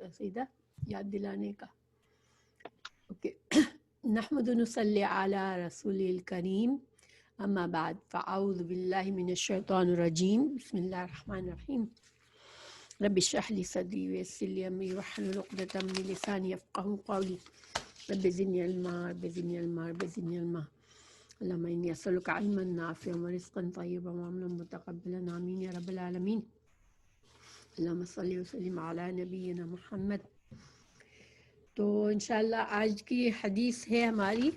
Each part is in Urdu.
قصیدہ یاد دلانے کا. اوکے. نحمد نصلی علی رسول الکریم اما بعد فاعوذ باللہ من الشیطان الرجیم بسم اللہ الرحمن الرحیم. رب اشرح لی صدری ویسر لی امری واحلل عقدۃ من لسانی یفقهوا قولی. رب زدنی علما رب زدنی علما رب زدنی علما. اللهم انی اسألک علما نافعا ورزقا طیبا وعملا متقبلا آمین یا رب العالمین. اللهم صلی وسلم علی نبینا محمد. تو انشاءاللہ آج کی حدیث ہے ہماری.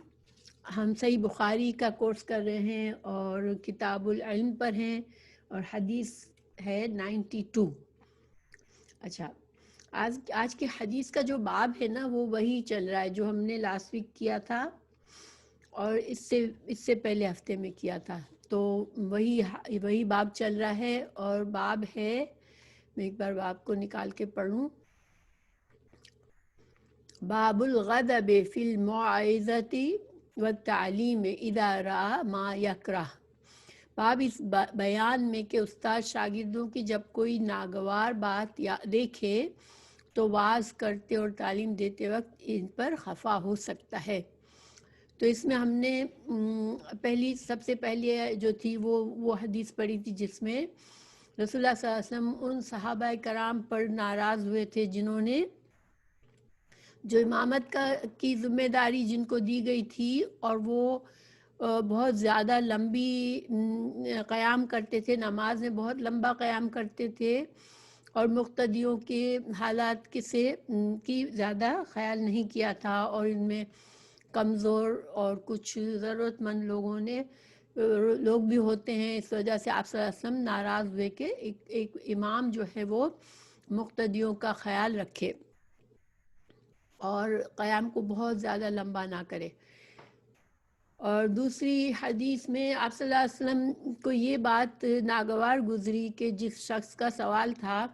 ہم صحیح بخاری کا کورس کر رہے ہیں اور کتاب العلم پر ہیں اور حدیث ہے 92. اچھا، آج کی حدیث کا جو باب ہے نا وہ وہی چل رہا ہے جو ہم نے لاسٹ ویک کیا تھا اور اس سے پہلے ہفتے میں کیا تھا. تو وہی باب چل رہا ہے اور باب ہے، میں ایک بار باب کو نکال کے پڑھوں. باب الغضب فی الموعظۃ والتعلیم اذا رأى ما یکرہ. باب اس بیان میں کہ استاد شاگردوں کی جب کوئی ناگوار بات دیکھے تو واعظ کرتے اور تعلیم دیتے وقت ان پر خفا ہو سکتا ہے. تو اس میں ہم نے سب سے پہلے جو تھی وہ حدیث پڑھی تھی جس میں رسول اللہ صلی اللہ علیہ وسلم ان صحابہ کرام پر ناراض ہوئے تھے جنہوں نے جو امامت کی ذمہ داری جن کو دی گئی تھی اور وہ بہت زیادہ لمبی قیام کرتے تھے، نماز میں بہت لمبا قیام کرتے تھے اور مقتدیوں کے حالات کی زیادہ خیال نہیں کیا تھا، اور ان میں کمزور اور کچھ ضرورت مند لوگ بھی ہوتے ہیں. اس وجہ سے آپ صلی اللہ علیہ وسلم ناراض ہوئے کہ ایک امام جو ہے وہ مقتدیوں کا خیال رکھے اور قیام کو بہت زیادہ لمبا نہ کرے. اور دوسری حدیث میں آپ صلی اللہ علیہ وسلم کو یہ بات ناگوار گزری کہ جس شخص کا سوال تھا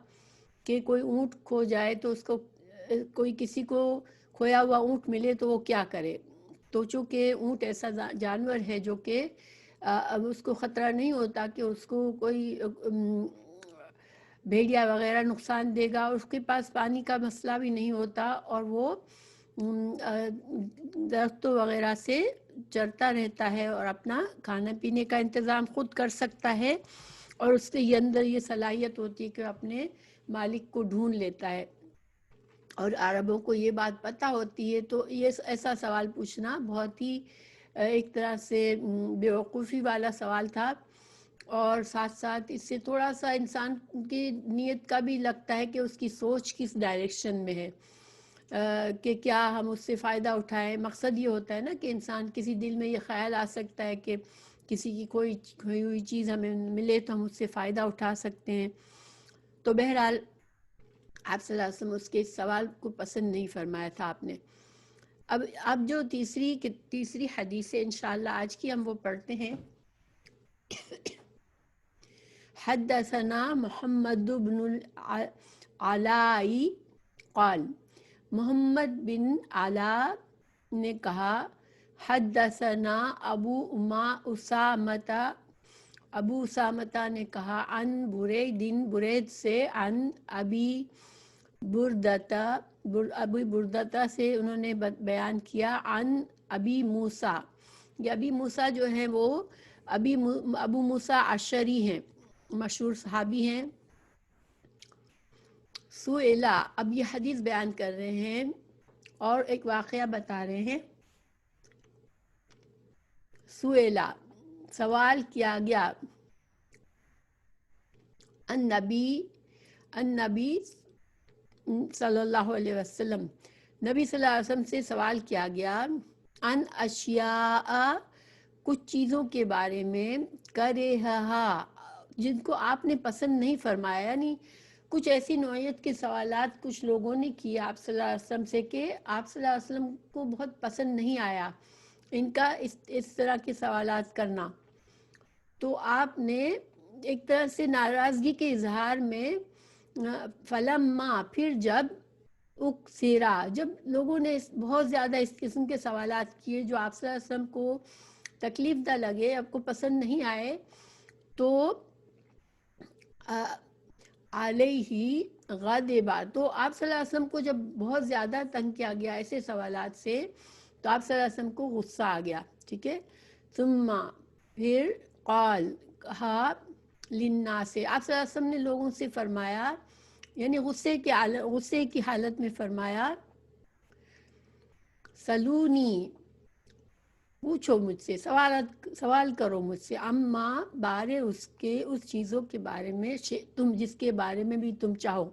کہ کوئی اونٹ کھو جائے تو کسی کو کھویا ہوا اونٹ ملے تو وہ کیا کرے. تو چونکہ اونٹ ایسا جانور ہے جو کہ اب اس کو خطرہ نہیں ہوتا کہ اس کو کوئی بھیڑیا وغیرہ نقصان دے گا، اس کے پاس پانی کا مسئلہ بھی نہیں ہوتا اور وہ درختوں وغیرہ سے چرتا رہتا ہے اور اپنا کھانا پینے کا انتظام خود کر سکتا ہے، اور اس کے اندر یہ صلاحیت ہوتی ہے کہ اپنے مالک کو ڈھونڈ لیتا ہے. اور عربوں کو یہ بات پتہ ہوتی ہے، تو یہ ایسا سوال پوچھنا بہت ہی ایک طرح سے بیوقوفی والا سوال تھا، اور ساتھ ساتھ اس سے تھوڑا سا انسان کی نیت کا بھی لگتا ہے کہ اس کی سوچ کس ڈائریکشن میں ہے، کہ کیا ہم اس سے فائدہ اٹھائیں. مقصد یہ ہوتا ہے نا کہ انسان کسی دل میں یہ خیال آ سکتا ہے کہ کسی کی کوئی کھوئی ہوئی چیز ہمیں ملے تو ہم اس سے فائدہ اٹھا سکتے ہیں. تو بہرحال آپ صلی اللہ علیہ وسلم اس کے سوال کو پسند نہیں فرمایا تھا آپ نے. اب جو تیسری حدیث ہے انشاءاللہ آج کی ہم وہ پڑھتے ہیں. حدثنا محمد بن العلاء قال، محمد بن علاء نے کہا، حدثنا ابو اسامہ نے کہا، عن برید سے، عن ابی بردتا سے انہوں نے بیان کیا، عن ابی موسیٰ. یہ ابی موسیٰ جو ہیں وہ ابو موسیٰ اشعری ہیں، مشہور صحابی ہیں. سئلا، اب یہ حدیث بیان کر رہے ہیں اور ایک واقعہ بتا رہے ہیں. سئلا، سوال کیا گیا، النبی صلی اللہ علیہ وسلم، نبی صلی اللہ علیہ وسلم سے سوال کیا گیا، ان اشیاء، کچھ چیزوں کے بارے میں، کرہہا، جن کو آپ نے پسند نہیں فرمایا. یعنی کچھ ایسی نوعیت کے سوالات کچھ لوگوں نے کیے آپ صلی اللہ علیہ وسلم سے کہ آپ صلی اللہ علیہ وسلم کو بہت پسند نہیں آیا ان کا اس طرح کے سوالات کرنا. تو آپ نے ایک طرح سے ناراضگی کے اظہار میں فلما، پھر جب اکثرا، جب لوگوں نے بہت زیادہ اس قسم کے سوالات کیے جو آپ صلی اللہ علیہ وسلم کو تکلیف دہ لگے، آپ کو پسند نہیں آئے، تو علیہ غاضبا، تو آپ صلی اللہ علیہ وسلم کو جب بہت زیادہ تنگ کیا گیا ایسے سوالات سے تو آپ صلی اللہ علیہ وسلم کو غصہ آ گیا. ٹھیک ہے. ثم پھر قال کہا للناس سے، آپ صلی اللہ علیہ وسلم نے لوگوں سے فرمایا، یعنی غصے کی حالت میں فرمایا، سلونی پوچھو مجھ سے، سوال کرو مجھ سے، اما بارے اس چیزوں کے بارے میں تم جس کے بارے میں بھی تم چاہو.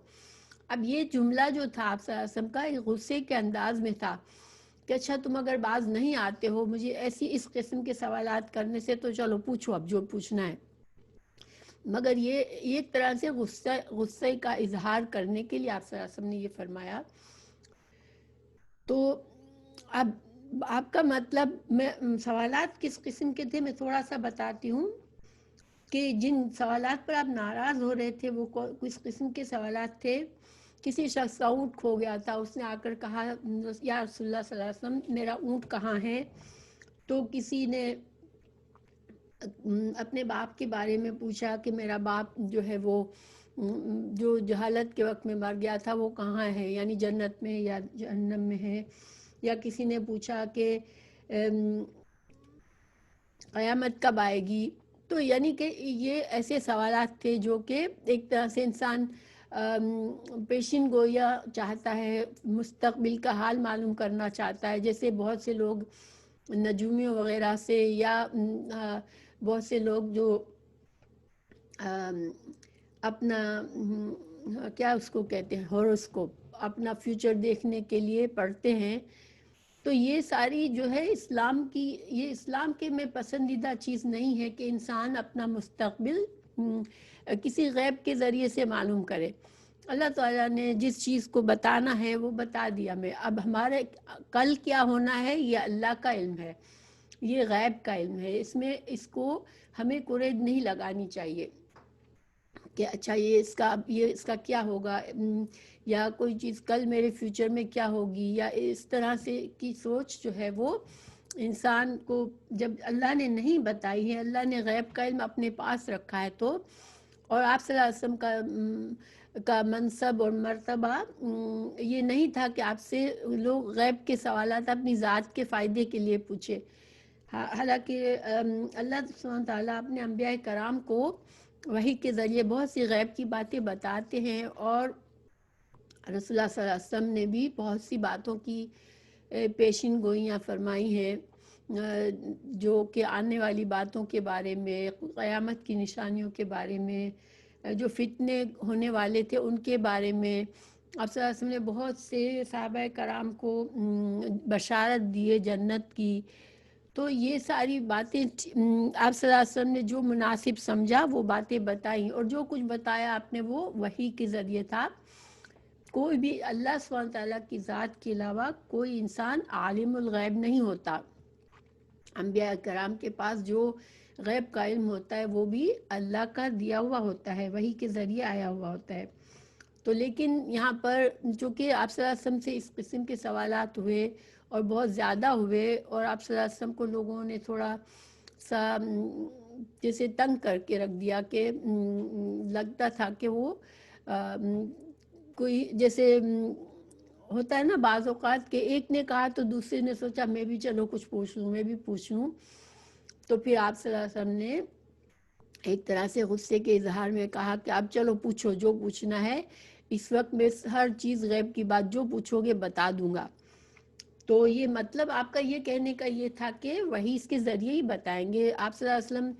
اب یہ جملہ جو تھا آپ صلی اللہ علیہ وسلم کا غصے کے انداز میں تھا کہ اچھا تم اگر باز نہیں آتے ہو مجھے ایسی اس قسم کے سوالات کرنے سے تو چلو پوچھو اب جو پوچھنا ہے. مگر یہ ایک طرح سے غصے کا اظہار کرنے کے لیے آپ صلی اللہ علیہ وسلم نے یہ فرمایا. تو اب آپ کا مطلب میں سوالات کس قسم کے تھے میں تھوڑا سا بتاتی ہوں کہ جن سوالات پر آپ ناراض ہو رہے تھے وہ کس قسم کے سوالات تھے. کسی شخص کا اونٹ کھو گیا تھا، اس نے آ کر کہا یا رسول اللہ صلی اللہ علیہ وسلم میرا اونٹ کہاں ہے. تو کسی نے اپنے باپ کے بارے میں پوچھا کہ میرا باپ جو ہے وہ جو جہالت کے وقت میں مر گیا تھا وہ کہاں ہے، یعنی جنت میں یا جہنم میں ہے. یا کسی نے پوچھا کہ قیامت کب آئے گی. تو یعنی کہ یہ ایسے سوالات تھے جو کہ ایک طرح سے انسان پیشین گویا چاہتا ہے، مستقبل کا حال معلوم کرنا چاہتا ہے. جیسے بہت سے لوگ نجومیوں وغیرہ سے یا بہت سے لوگ جو اپنا کیا اس کو کہتے ہیں ہوروسکوپ، اپنا فیوچر دیکھنے کے لیے پڑھتے ہیں. تو یہ ساری جو ہے یہ اسلام کے میں پسندیدہ چیز نہیں ہے کہ انسان اپنا مستقبل کسی غیب کے ذریعے سے معلوم کرے. اللہ تعالیٰ نے جس چیز کو بتانا ہے وہ بتا دیا. اب ہمارے کل کیا ہونا ہے یہ اللہ کا علم ہے، یہ غیب کا علم ہے. اس کو ہمیں قرید نہیں لگانی چاہیے کہ اچھا یہ اس کا کیا ہوگا، یا کوئی چیز کل میرے فیوچر میں کیا ہوگی، یا اس طرح سے کی سوچ جو ہے وہ انسان کو جب اللہ نے نہیں بتائی ہے، اللہ نے غیب کا علم اپنے پاس رکھا ہے تو، اور آپ صلی اللہ علیہ وسلم کا منصب اور مرتبہ یہ نہیں تھا کہ آپ سے لوگ غیب کے سوالات اپنی ذات کے فائدے کے لیے پوچھے. حالانکہ اللہ سبحانہ وتعالیٰ اپنے انبیاء کرام کو وحی کے ذریعے بہت سی غیب کی باتیں بتاتے ہیں، اور رسول اللہ صلی اللہ علیہ وسلم نے بھی بہت سی باتوں کی پیشین گوئیاں فرمائی ہیں، جو کہ آنے والی باتوں کے بارے میں، قیامت کی نشانیوں کے بارے میں، جو فتنے ہونے والے تھے ان کے بارے میں. آپ صلی اللہ علیہ وسلم نے بہت سے صحابہ کرام کو بشارت دیے جنت کی. تو یہ ساری باتیں آپ صلی اللہ علیہ وسلم نے جو مناسب سمجھا وہ باتیں بتائیں، اور جو کچھ بتایا آپ نے وہ وحی کے ذریعے تھا. کوئی بھی اللہ سبحانہ تعالیٰ کی ذات کے علاوہ کوئی انسان عالم الغیب نہیں ہوتا. انبیاء کرام کے پاس جو غیب کا علم ہوتا ہے وہ بھی اللہ کا دیا ہوا ہوتا ہے، وحی کے ذریعے آیا ہوا ہوتا ہے. تو لیکن یہاں پر چونکہ آپ صلی اللہ علیہ وسلم سے اس قسم کے سوالات ہوئے اور بہت زیادہ ہوئے، اور آپ صلی اللہ علیہ وسلم کو لوگوں نے تھوڑا سا جیسے تنگ کر کے رکھ دیا کہ لگتا تھا کہ وہ کوئی جیسے ہوتا ہے نا بعض اوقات کہ ایک نے کہا تو دوسرے نے سوچا میں بھی چلو کچھ پوچھ لوں، میں بھی پوچھ لوں. تو پھر آپ صلی اللہ علیہ وسلم نے ایک طرح سے غصے کے اظہار میں کہا کہ اب چلو پوچھو جو پوچھنا ہے، اس وقت میں ہر چیز غیب کی بات جو پوچھو گے بتا دوں گا. تو یہ مطلب آپ کا یہ کہنے کا یہ تھا کہ وہی اس کے ذریعے ہی بتائیں گے. آپ صلی اللہ علیہ وسلم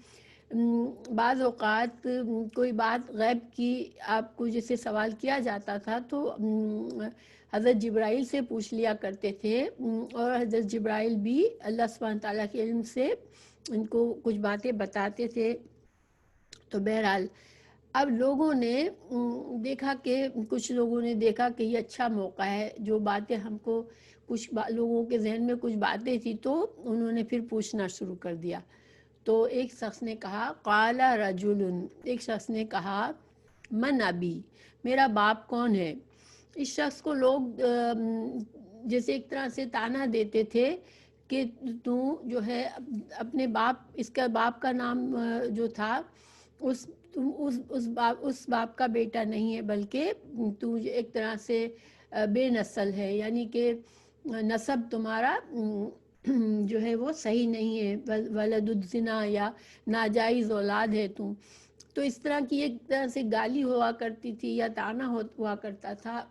بعض اوقات کوئی بات غیب کی آپ کو جیسے سوال کیا جاتا تھا تو حضرت جبرائیل سے پوچھ لیا کرتے تھے، اور حضرت جبرائیل بھی اللہ سبحانہ تعالیٰ کے علم سے ان کو کچھ باتیں بتاتے تھے. تو بہرحال اب لوگوں نے دیکھا کہ کچھ لوگوں نے دیکھا کہ یہ اچھا موقع ہے، جو باتیں ہم کو کچھ لوگوں کے ذہن میں کچھ باتیں تھی تو انہوں نے پھر پوچھنا شروع کر دیا. تو ایک شخص نے کہا قال رجل، ایک شخص نے کہا من ابی، میرا باپ کون ہے. اس شخص کو لوگ جیسے ایک طرح سے طعنہ دیتے تھے کہ تو جو ہے اپنے باپ، اس کا باپ کا نام جو تھا تم اس باپ کا بیٹا نہیں ہے، بلکہ تو ایک طرح سے بے نسل ہے، یعنی کہ نسب تمہارا جو ہے وہ صحیح نہیں ہے، ولد الزنا یا ناجائز اولاد ہے تم. تو اس طرح کی ایک طرح سے گالی ہوا کرتی تھی یا طعنہ ہوا کرتا تھا.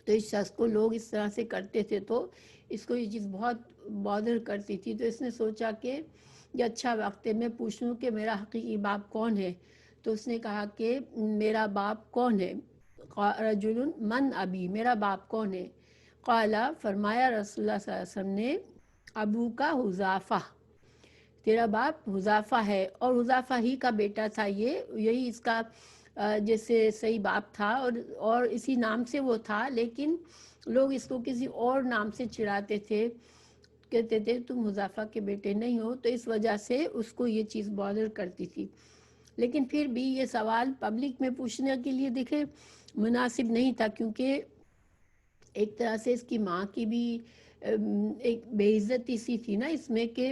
تو اس شخص کو لوگ اس طرح سے کرتے تھے، تو اس کو یہ چیز بہت بادر کرتی تھی. تو اس نے سوچا کہ یہ اچھا وقت ہے میں پوچھ لوں کہ میرا حقیقی باپ کون ہے. تو اس نے کہا کہ میرا باپ کون ہے؟ رجل من ابی، میرا باپ کون ہے؟ قال، فرمایا رسول اللہ صلی اللہ علیہ وسلم نے، ابو کا حذافہ، تیرا باپ حذافہ ہے، اور حذافہ ہی کا بیٹا تھا، یہی اس کا جیسے صحیح باپ تھا، اور اسی نام سے وہ تھا، لیکن لوگ اس کو کسی اور نام سے چڑھاتے تھے، کہتے تھے تم حذافہ کے بیٹے نہیں ہو. تو اس وجہ سے اس کو یہ چیز بادر کرتی تھی. لیکن پھر بھی یہ سوال پبلک میں پوچھنے کے لیے دیکھے مناسب نہیں تھا، کیونکہ ایک طرح سے اس کی ماں کی بھی ایک بے عزتی سی تھی نا اس میں، کہ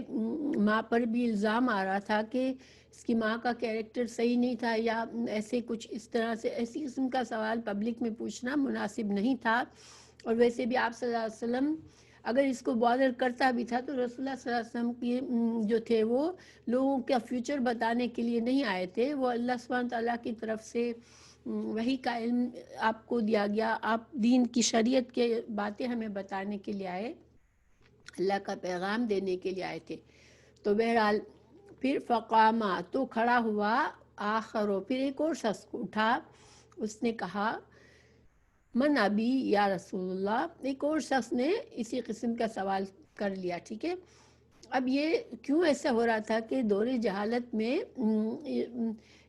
ماں پر بھی الزام آ رہا تھا کہ اس کی ماں کا کیریکٹر صحیح نہیں تھا، یا ایسے کچھ اس طرح سے ایسی قسم کا سوال پبلک میں پوچھنا مناسب نہیں تھا. اور ویسے بھی آپ صلی اللہ علیہ وسلم اگر اس کو بادر کرتا بھی تھا تو رسول اللہ صلی اللہ علیہ وسلم کی جو تھے وہ لوگوں کا فیوچر بتانے کے لیے نہیں آئے تھے، وہ اللہ سبحانہ تعالیٰ کی طرف سے وہی کا علم آپ کو دیا گیا، آپ دین کی شریعت کے باتیں ہمیں بتانے کے لیے آئے، اللہ کا پیغام دینے کے لیے آئے تھے. تو بہرحال پھر فقامہ، تو کھڑا ہوا، آخرو، پھر ایک اور شخص اٹھا، اس نے کہا من ابی یا رسول اللہ. ایک اور شخص نے اسی قسم کا سوال کر لیا. ٹھیک ہے، اب یہ کیوں ایسا ہو رہا تھا کہ دور جہالت میں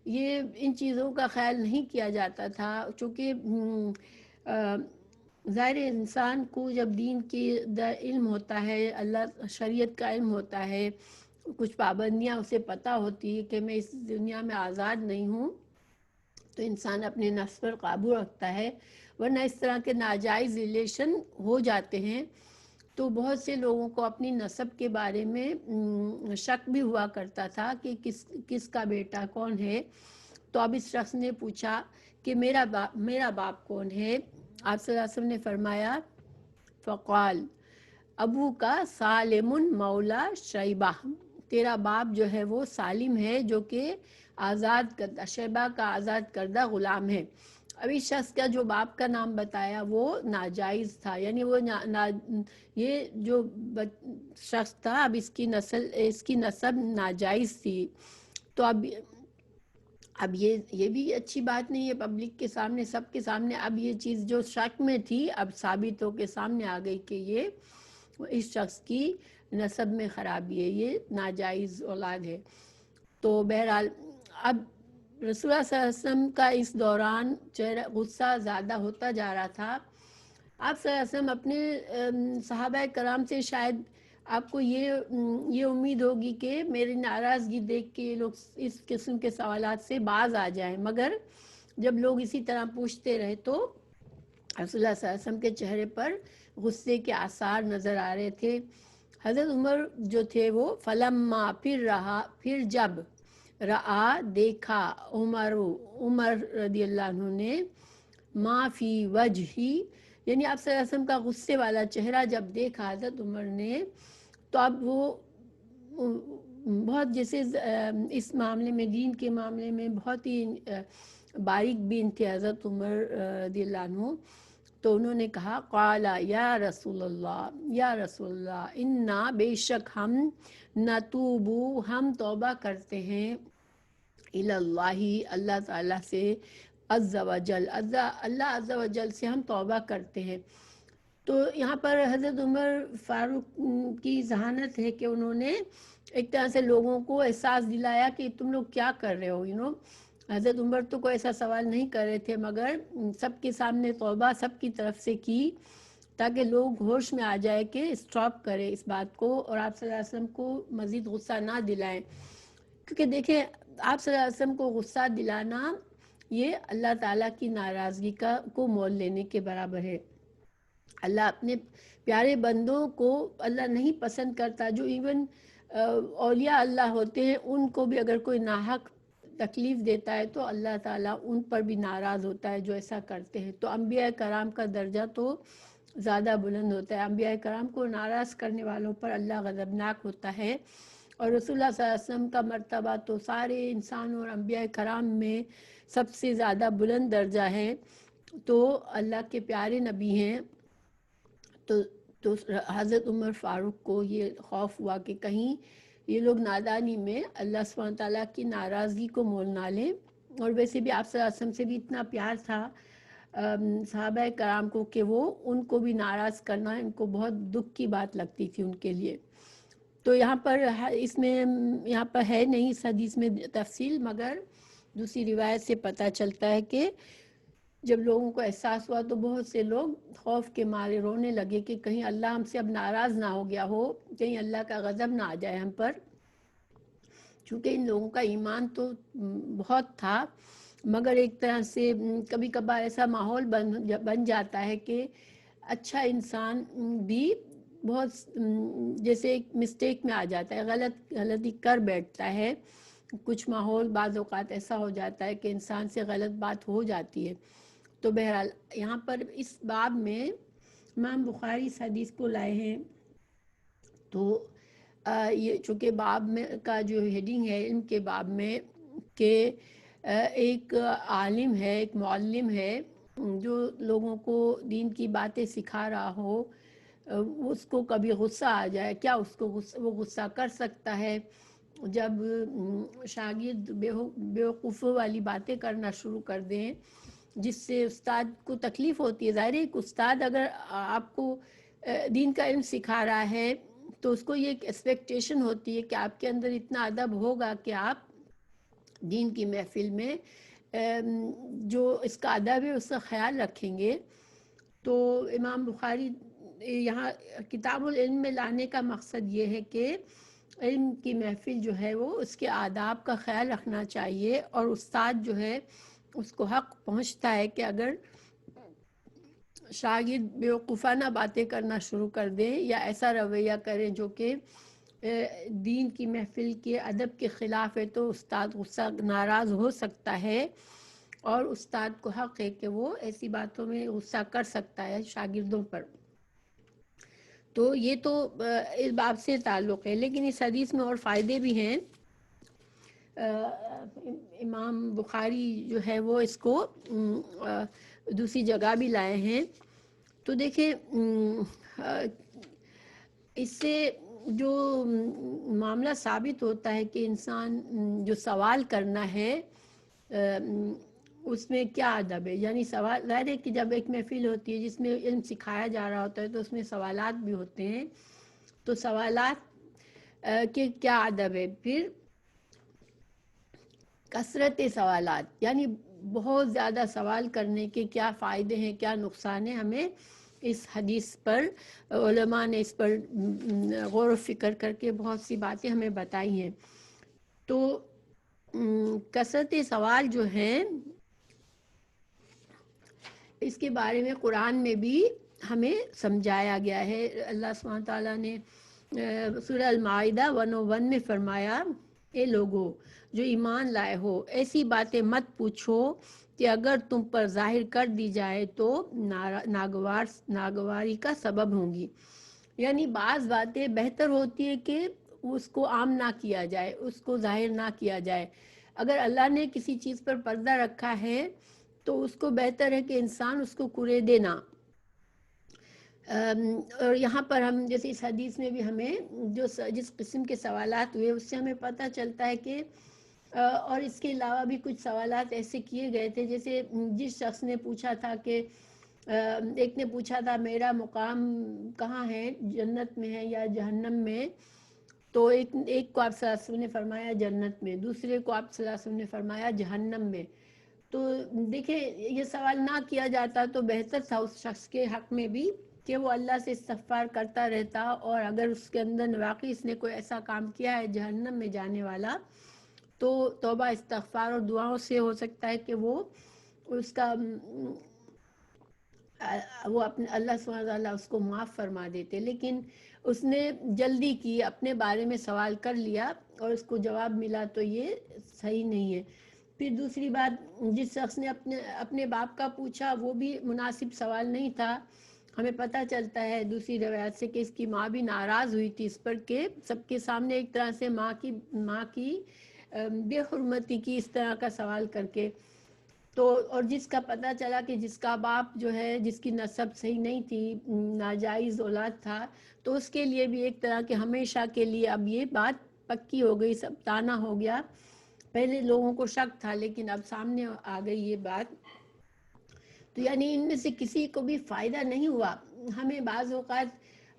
یہ ان چیزوں کا خیال نہیں کیا جاتا تھا، چونکہ ظاہر انسان کو جب دین کی علم ہوتا ہے، اللہ شریعت کا علم ہوتا ہے، کچھ پابندیاں اسے پتہ ہوتی ہے کہ میں اس دنیا میں آزاد نہیں ہوں، تو انسان اپنے نفس پر قابو رکھتا ہے، ورنہ اس طرح کے ناجائز ریلیشن ہو جاتے ہیں. تو بہت سے لوگوں کو اپنی نسب کے بارے میں شک بھی ہوا کرتا تھا کہ کس کا بیٹا کون ہے. تو اب اس شخص نے پوچھا کہ میرا باپ کون ہے. آپ صلی اللہ علیہ وسلم نے فرمایا، فقال ابو کا سالم مولا شیبہ، تیرا باپ جو ہے وہ سالم ہے، جو کہ آزاد کردہ، شیبہ کا آزاد کردہ غلام ہے. ابھی شخص کا جو باپ کا نام بتایا وہ ناجائز تھا، یعنی وہ یہ جو شخص تھا اب اس کی نسب ناجائز تھی. تو اب یہ بھی اچھی بات نہیں ہے پبلک کے سامنے، سب کے سامنے اب یہ چیز جو شک میں تھی اب ثابت ہو کے سامنے آ گئی کہ یہ اس شخص کی نسب میں خرابی ہے، یہ ناجائز اولاد ہے. تو بہرحال اب رسول اللہ صلی اللہ علیہ وسلم کا اس دوران چہرہ غصہ زیادہ ہوتا جا رہا تھا. آپ صلی اللہ علیہ وسلم اپنے صحابہ کرام سے شاید آپ کو یہ امید ہوگی کہ میری ناراضگی دیکھ کے یہ لوگ اس قسم کے سوالات سے باز آ جائیں، مگر جب لوگ اسی طرح پوچھتے رہے تو رسول اللہ صلی اللہ علیہ وسلم کے چہرے پر غصے کے آثار نظر آ رہے تھے. حضرت عمر جو تھے وہ فلما، پھر جب دیکھا عمر رضی اللہ عنہ نے ما فی وجہی، یعنی آپ صلی اللہ علیہ وسلم کا غصے والا چہرہ جب دیکھا حضرت عمر نے، تو اب وہ بہت جیسے اس معاملے میں، دین کے معاملے میں بہت ہی باریک بین تھے حضرت عمر رضی اللہ عنہ. تو انہوں نے کہا قال یا رسول اللہ انا، بے شک ہم، نتوبو، ہم توبہ کرتے ہیں، اللہ، اللہ تعالیٰ سے، عز و جل، اللہ عز و جل سے ہم توبہ کرتے ہیں. تو یہاں پر حضرت عمر فاروق کی ذہانت ہے کہ انہوں نے ایک طرح سے لوگوں کو احساس دلایا کہ تم لوگ کیا کر رہے ہو. حضرت عمر تو کوئی ایسا سوال نہیں کر رہے تھے، مگر سب کے سامنے توبہ سب کی طرف سے کی تاکہ لوگ ہوش میں آ جائے کہ اسٹاپ کرے اس بات کو، اور آپ صلی اللہ علیہ وسلم کو مزید غصہ نہ دلائیں. کیونکہ دیکھیں آپ صلی اللہ علیہ وسلم کو غصہ دلانا یہ اللہ تعالیٰ کی ناراضگی کو مول لینے کے برابر ہے. اللہ اپنے پیارے بندوں کو اللہ نہیں پسند کرتا. جو ایون اولیاء اللہ ہوتے ہیں ان کو بھی اگر کوئی ناحق تکلیف دیتا ہے تو اللہ تعالیٰ ان پر بھی ناراض ہوتا ہے جو ایسا کرتے ہیں. تو انبیاء کرام کا درجہ تو زیادہ بلند ہوتا ہے. انبیاء کرام کو ناراض کرنے والوں پر اللہ غضبناک ہوتا ہے. اور رسول اللہ صلی اللہ علیہ وسلم کا مرتبہ تو سارے انسانوں اور انبیاء کرام میں سب سے زیادہ بلند درجہ ہے. تو اللہ کے پیارے نبی ہیں. تو حضرت عمر فاروق کو یہ خوف ہوا کہ کہیں یہ لوگ نادانی میں اللہ سبحانہ تعالیٰ کی ناراضگی کو مول نہ لیں. اور ویسے بھی آپ صلی اللہ علیہ وسلم سے بھی اتنا پیار تھا صحابہ کرام کو کہ وہ ان کو بھی ناراض کرنا ان کو بہت دکھ کی بات لگتی تھی ان کے لیے. تو یہاں پر یہاں پر ہے نہیں اس حدیث میں تفصیل، مگر دوسری روایت سے پتہ چلتا ہے کہ جب لوگوں کو احساس ہوا تو بہت سے لوگ خوف کے مارے رونے لگے کہ کہیں اللہ ہم سے اب ناراض نہ ہو گیا ہو، کہیں اللہ کا غضب نہ آ جائے ہم پر. چونکہ ان لوگوں کا ایمان تو بہت تھا، مگر ایک طرح سے کبھی کبھار ایسا ماحول بن جاتا ہے کہ اچھا انسان بھی بہت جیسے ایک مسٹیک میں آ جاتا ہے، غلطی کر بیٹھتا ہے. کچھ ماحول بعض اوقات ایسا ہو جاتا ہے کہ انسان سے غلط بات ہو جاتی ہے. تو بہرحال یہاں پر اس باب میں امام بخاری اس حدیث کو لائے ہیں. تو یہ چونکہ باب میں کا جو ہیڈنگ ہے ان کے باب میں کہ ایک عالم ہے، ایک معلم ہے جو لوگوں کو دین کی باتیں سکھا رہا ہو، اس کو کبھی غصہ آ جائے، کیا اس کو وہ غصہ کر سکتا ہے؟ جب شاگرد بیوقوفوں والی باتیں کرنا شروع کر دیں جس سے استاد کو تکلیف ہوتی ہے. ظاہر ہے ایک استاد اگر آپ کو دین کا علم سکھا رہا ہے تو اس کو یہ ایک ایکسپیکٹیشن ہوتی ہے کہ آپ کے اندر اتنا ادب ہوگا کہ آپ دین کی محفل میں جو اس کا ادب ہے اس کا خیال رکھیں گے. تو امام بخاری یہاں کتاب العلم میں لانے کا مقصد یہ ہے کہ علم کی محفل جو ہے وہ اس کے آداب کا خیال رکھنا چاہیے، اور استاد جو ہے اس کو حق پہنچتا ہے کہ اگر شاگرد بیوقوفانہ باتیں کرنا شروع کر دیں یا ایسا رویہ کریں جو کہ دین کی محفل کے ادب کے خلاف ہے تو استاد غصہ ناراض ہو سکتا ہے، اور استاد کو حق ہے کہ وہ ایسی باتوں میں غصہ کر سکتا ہے شاگردوں پر. تو یہ تو اس باب سے تعلق ہے، لیکن اس حدیث میں اور فائدے بھی ہیں. امام بخاری جو ہے وہ اس کو دوسری جگہ بھی لائے ہیں. تو دیکھیں اس سے جو معاملہ ثابت ہوتا ہے کہ انسان جو سوال کرنا ہے اس میں کیا ادب ہے. یعنی سوال ظاہر ہے کہ جب ایک محفل ہوتی ہے جس میں علم سکھایا جا رہا ہوتا ہے تو اس میں سوالات بھی ہوتے ہیں. تو سوالات کے کیا ادب ہے. پھر کثرت سوالات، یعنی بہت زیادہ سوال کرنے کے کیا فائدے ہیں، کیا نقصان ہیں. ہمیں اس حدیث پر علماء نے اس پر غور و فکر کر کے بہت سی باتیں ہمیں بتائی ہیں. تو کثرت سوال جو ہیں اس کے بارے میں قرآن میں بھی ہمیں سمجھایا گیا ہے. اللہ سبحانہ تعالیٰ نے سورہ المائدہ 101 میں فرمایا، اے لوگو جو ایمان لائے ہو ایسی باتیں مت پوچھو کہ اگر تم پر ظاہر کر دی جائے تو ناگواری کا سبب ہوں گی. یعنی بعض باتیں بہتر ہوتی ہے کہ اس کو عام نہ کیا جائے، اس کو ظاہر نہ کیا جائے. اگر اللہ نے کسی چیز پر پردہ رکھا ہے تو اس کو بہتر ہے کہ انسان اس کو کرے دے نہ. اور یہاں پر ہم جیسے اس حدیث میں بھی ہمیں جس قسم کے سوالات ہوئے اس سے ہمیں پتہ چلتا ہے کہ اور اس کے علاوہ بھی کچھ سوالات ایسے کیے گئے تھے. جیسے جس شخص نے پوچھا تھا کہ ایک نے پوچھا تھا میرا مقام کہاں ہے، جنت میں ہے یا جہنم میں. تو ایک کو آپ صلی اللہ علیہ وسلم نے فرمایا جنت میں، دوسرے کو آپ صلی اللہ علیہ وسلم نے فرمایا جہنم میں. تو دیکھیں یہ سوال نہ کیا جاتا تو بہتر تھا اس شخص کے حق میں بھی کہ وہ اللہ سے استغفار کرتا رہتا، اور اگر اس کے اندر واقعی اس نے کوئی ایسا کام کیا ہے جہنم میں جانے والا تو توبہ استغفار اور دعاؤں سے ہو سکتا ہے کہ وہ اس کا وہ اپنے اللہ سبحانہ وتعالیٰ اس کو معاف فرما دیتے. لیکن اس نے جلدی کی، اپنے بارے میں سوال کر لیا اور اس کو جواب ملا، تو یہ صحیح نہیں ہے. پھر دوسری بات، جس شخص نے اپنے باپ کا پوچھا وہ بھی مناسب سوال نہیں تھا. ہمیں پتہ چلتا ہے دوسری روایت سے کہ اس کی ماں بھی ناراض ہوئی تھی اس پر کہ سب کے سامنے ایک طرح سے ماں کی بے حرمتی کی اس طرح کا سوال کر کے. تو اور جس کا پتہ چلا کہ جس کا باپ جو ہے جس کی نسب صحیح نہیں تھی، ناجائز اولاد تھا، تو اس کے لیے بھی ایک طرح کے ہمیشہ کے لیے اب یہ بات پکی ہو گئی، سب تانا ہو گیا. پہلے لوگوں کو شک تھا لیکن اب سامنے آ گئی یہ بات. تو یعنی ان میں سے کسی کو بھی فائدہ نہیں ہوا. ہمیں بعض اوقات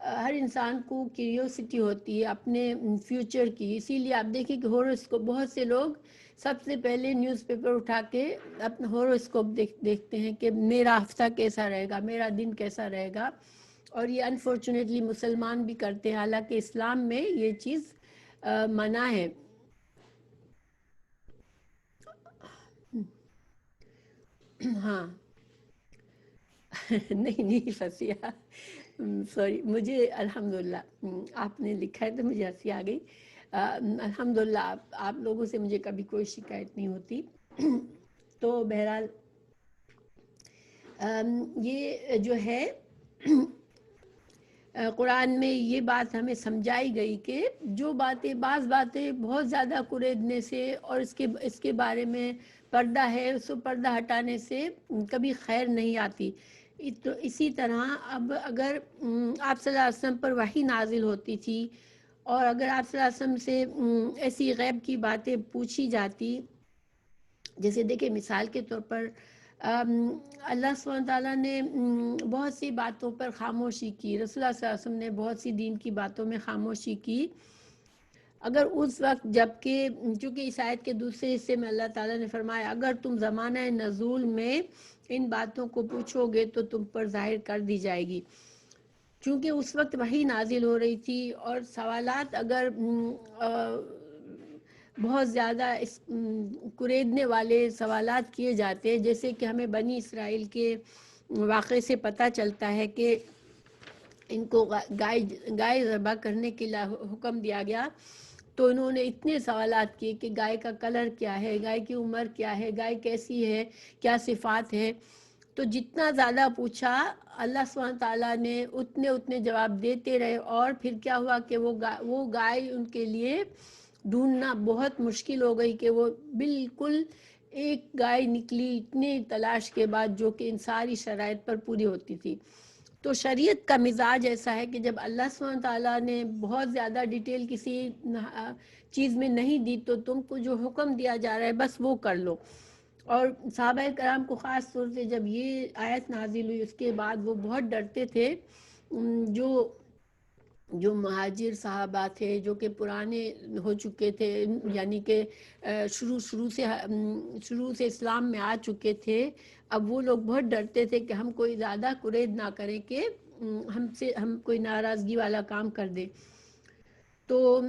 ہر انسان کو کیوریوسٹی ہوتی ہے اپنے فیوچر کی، اسی لیے آپ دیکھیں کہ ہوراسکوپ، بہت سے لوگ سب سے پہلے نیوز پیپر اٹھا کے اپنا ہوراسکوپ دیکھتے ہیں کہ میرا ہفتہ کیسا رہے گا، میرا دن کیسا رہے گا. اور یہ انفارچونیٹلی مسلمان بھی کرتے ہیں، حالانکہ اسلام میں یہ چیز منع ہے. ہاں نہیں فصیحہ، سوری، مجھے الحمدللہ آپ نے لکھا ہے تو مجھے ہنسی آ گئی. الحمدللہ آپ لوگوں سے مجھے کبھی کوئی شکایت نہیں ہوتی. تو بہرحال یہ جو ہے قرآن میں یہ بات ہمیں سمجھائی گئی کہ بعض باتیں بہت زیادہ کریدنے سے اور اس کے بارے میں پردہ ہے، اس کو پردہ ہٹانے سے کبھی خیر نہیں آتی. تو اسی طرح اب اگر آپ صلی اللہ علیہ وسلم پر وحی نازل ہوتی تھی اور اگر آپ صلی اللہ علیہ وسلم سے ایسی غیب کی باتیں پوچھی جاتی، جیسے دیکھیں مثال کے طور پر اللہ سبحانہ تعالیٰ نے بہت سی باتوں پر خاموشی کی، رسول اللہ صلی اللہ علیہ وسلم نے بہت سی دین کی باتوں میں خاموشی کی. اگر اس وقت جبکہ چونکہ اس آیت کے دوسرے حصے میں اللہ تعالیٰ نے فرمایا اگر تم زمانہ نزول میں ان باتوں کو پوچھو گے تو تم پر ظاہر کر دی جائے گی. چونکہ اس وقت وحی نازل ہو رہی تھی اور سوالات اگر بہت زیادہ کریدنے والے سوالات کیے جاتے، جیسے کہ ہمیں بنی اسرائیل کے واقعے سے پتہ چلتا ہے کہ ان کو گائے ذبح کرنے کے لیے حکم دیا گیا، تو انہوں نے اتنے سوالات کیے کہ گائے کا کلر کیا ہے، گائے کی عمر کیا ہے، گائے کیسی ہے، کیا صفات ہے. تو جتنا زیادہ پوچھا اللہ سبحانہ تعالیٰ نے اتنے جواب دیتے رہے. اور پھر کیا ہوا کہ وہ گائے ان کے لیے ڈھونڈنا بہت مشکل ہو گئی کہ وہ بالکل ایک گائے نکلی اتنے تلاش کے بعد جو کہ ان ساری شرائط پر پوری ہوتی تھی. تو شریعت کا مزاج ایسا ہے کہ جب اللہ سبحانہ تعالیٰ نے بہت زیادہ ڈیٹیل کسی چیز میں نہیں دی تو تم کو جو حکم دیا جا رہا ہے بس وہ کر لو. اور صحابہ کرام کو خاص طور سے جب یہ آیت نازل ہوئی اس کے بعد وہ بہت ڈرتے تھے. جو مہاجر صحابہ تھے جو کہ پرانے ہو چکے تھے، یعنی کہ شروع سے اسلام میں آ چکے تھے، اب وہ لوگ بہت ڈرتے تھے کہ ہم کوئی زیادہ کرید نہ کریں کہ ہم کوئی ناراضگی والا کام کر دیں. تو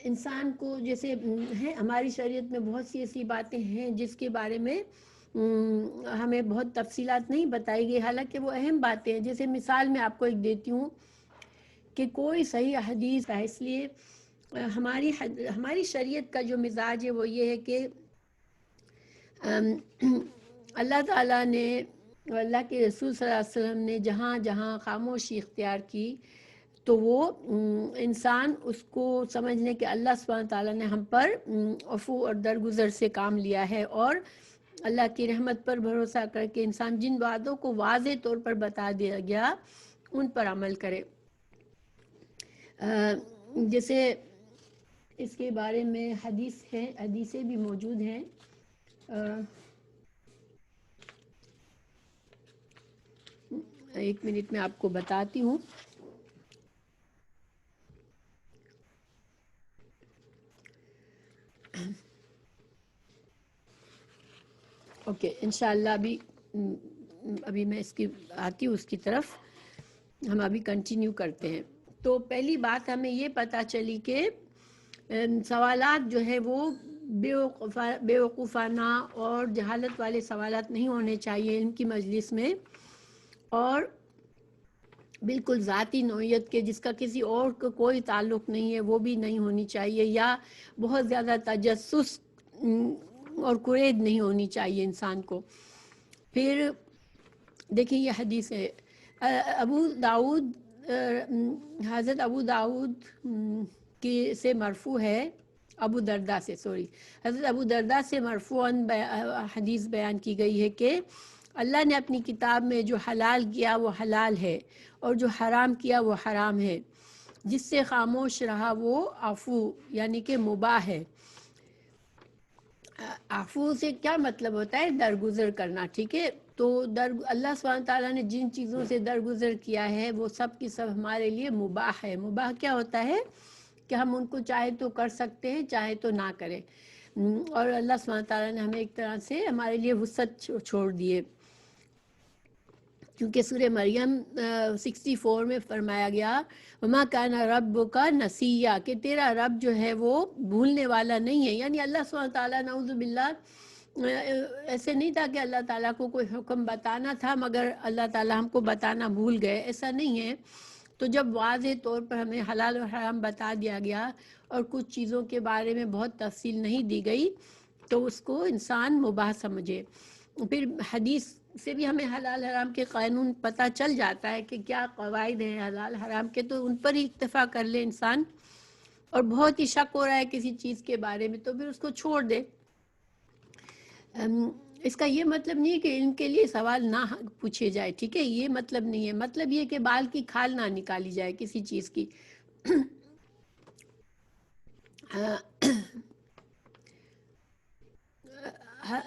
انسان کو جیسے ہے ہماری شریعت میں بہت سی ایسی باتیں ہیں جس کے بارے میں ہمیں بہت تفصیلات نہیں بتائی گئی، حالانکہ وہ اہم باتیں ہیں. جیسے مثال میں آپ کو ایک دیتی ہوں کہ کوئی صحیح حدیث ہے، اس لیے ہماری شریعت کا جو مزاج ہے وہ یہ ہے کہ اللہ تعالیٰ نے، اللہ کے رسول صلی اللہ علیہ وسلم نے جہاں جہاں خاموشی اختیار کی تو وہ انسان اس کو سمجھنے کہ اللہ سبحانہ تعالیٰ نے ہم پر عفو اور درگزر سے کام لیا ہے، اور اللہ کی رحمت پر بھروسہ کر کے انسان جن باتوں کو واضح طور پر بتا دیا گیا ان پر عمل کرے. جیسے اس کے بارے میں حدیثیں بھی موجود ہیں. ایک منٹ میں آپ کو بتاتی ہوں. اوکے، انشاءاللہ ابھی میں اس کی آتی ہوں اس کی طرف، ہم ابھی کنٹینیو کرتے ہیں. تو پہلی بات ہمیں یہ پتہ چلی کہ سوالات جو ہے وہ بے وقوفانہ اور جہالت والے سوالات نہیں ہونے چاہیے ان کی مجلس میں. اور بالکل ذاتی نوعیت کے جس کا کسی اور کو کوئی تعلق نہیں ہے وہ بھی نہیں ہونی چاہیے، یا بہت زیادہ تجسس اور قید نہیں ہونی چاہیے انسان کو۔ پھر دیکھیں یہ حدیث ہے ابو داؤد، حضرت ابو داؤد کی سے مرفوع ہے، ابو دردہ سے حضرت ابو دردہ سے مرفوعاً حدیث بیان کی گئی ہے کہ اللہ نے اپنی کتاب میں جو حلال کیا وہ حلال ہے اور جو حرام کیا وہ حرام ہے، جس سے خاموش رہا وہ عفو یعنی کہ مباح ہے۔ عفو سے کیا مطلب ہوتا ہے؟ درگزر کرنا، ٹھیک ہے؟ تو اللہ سبحانہ تعالیٰ نے جن چیزوں سے درگزر کیا ہے وہ سب کی سب ہمارے لیے مباح ہے۔ مباح کیا ہوتا ہے کہ ہم ان کو چاہے تو کر سکتے ہیں چاہے تو نہ کریں، اور اللہ سبحانہ تعالیٰ نے ہمیں ایک طرح سے ہمارے لیے وسعت چھوڑ دیے، کیونکہ سورہ مریم 64 میں فرمایا گیا وما کان ربک نسیا، کہ تیرا رب جو ہے وہ بھولنے والا نہیں ہے، یعنی اللہ سبحانہ تعالیٰ نعوذ باللہ ایسے نہیں تھا کہ اللہ تعالیٰ کو کوئی حکم بتانا تھا مگر اللہ تعالیٰ ہم کو بتانا بھول گئے، ایسا نہیں ہے۔ تو جب واضح طور پر ہمیں حلال و حرام بتا دیا گیا اور کچھ چیزوں کے بارے میں بہت تفصیل نہیں دی گئی تو اس کو انسان مباح سمجھے۔ پھر حدیث سے بھی ہمیں حلال حرام کے قانون پتہ چل جاتا ہے کہ کیا قواعد ہیں حلال حرام کے، تو ان پر ہی اکتفا کر لے انسان، اور بہت ہی شک ہو رہا ہے کسی چیز کے بارے میں تو پھر اس کو چھوڑ دے۔ اس کا یہ مطلب نہیں ہے کہ ان کے لیے سوال نہ پوچھے جائے، ٹھیک ہے؟ یہ مطلب نہیں ہے، مطلب یہ کہ بال کی کھال نہ نکالی جائے کسی چیز کی۔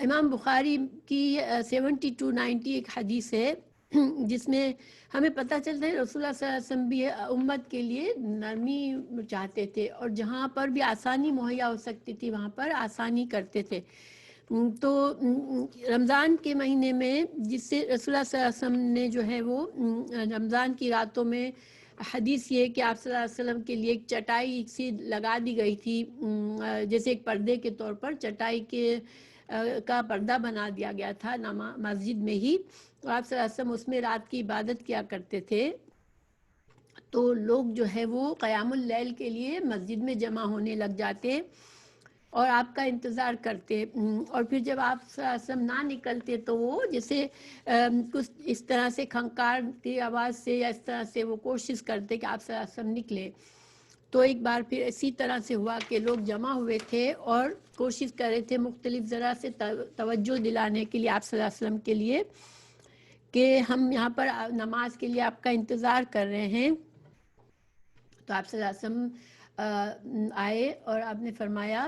امام بخاری کی 7290 ایک حدیث ہے جس میں ہمیں پتہ چلتا ہے رسول اللہ صلی اللہ علیہ وسلم بھی امت کے لیے نرمی چاہتے تھے، اور جہاں پر بھی آسانی مہیا ہو سکتی تھی وہاں پر آسانی کرتے تھے۔ تو رمضان کے مہینے میں جس سے رسول اللہ صلی اللہ علیہ وسلم نے جو ہے وہ رمضان کی راتوں میں حدیث یہ کہ آپ صلی اللہ علیہ وسلم کے لیے ایک چٹائی سی لگا دی گئی تھی، جیسے ایک پردے کے طور پر چٹائی کے کا پردہ بنا دیا گیا تھا مسجد میں ہی، اور آپ صلی اللہ علیہ وسلم اس میں رات کی عبادت کیا کرتے تھے۔ تو لوگ جو ہے وہ قیام اللیل کے لیے مسجد میں جمع ہونے لگ جاتے اور آپ کا انتظار کرتے، اور پھر جب آپ صلی اللہ علیہ وسلم نہ نکلتے تو وہ جیسے کچھ اس طرح سے کھنکار کی آواز سے یا اس طرح سے وہ کوشش کرتے کہ آپ صلی اللہ علیہ وسلم نکلے۔ تو ایک بار پھر اسی طرح سے ہوا کہ لوگ جمع ہوئے تھے اور کوشش کر رہے تھے مختلف ذرا سے توجہ دلانے کے لیے آپ صلی اللہ علیہ وسلم کے لیے کہ ہم یہاں پر نماز کے لیے آپ کا انتظار کر رہے ہیں۔ تو آپ صلی اللہ علیہ وسلم آئے اور آپ نے فرمایا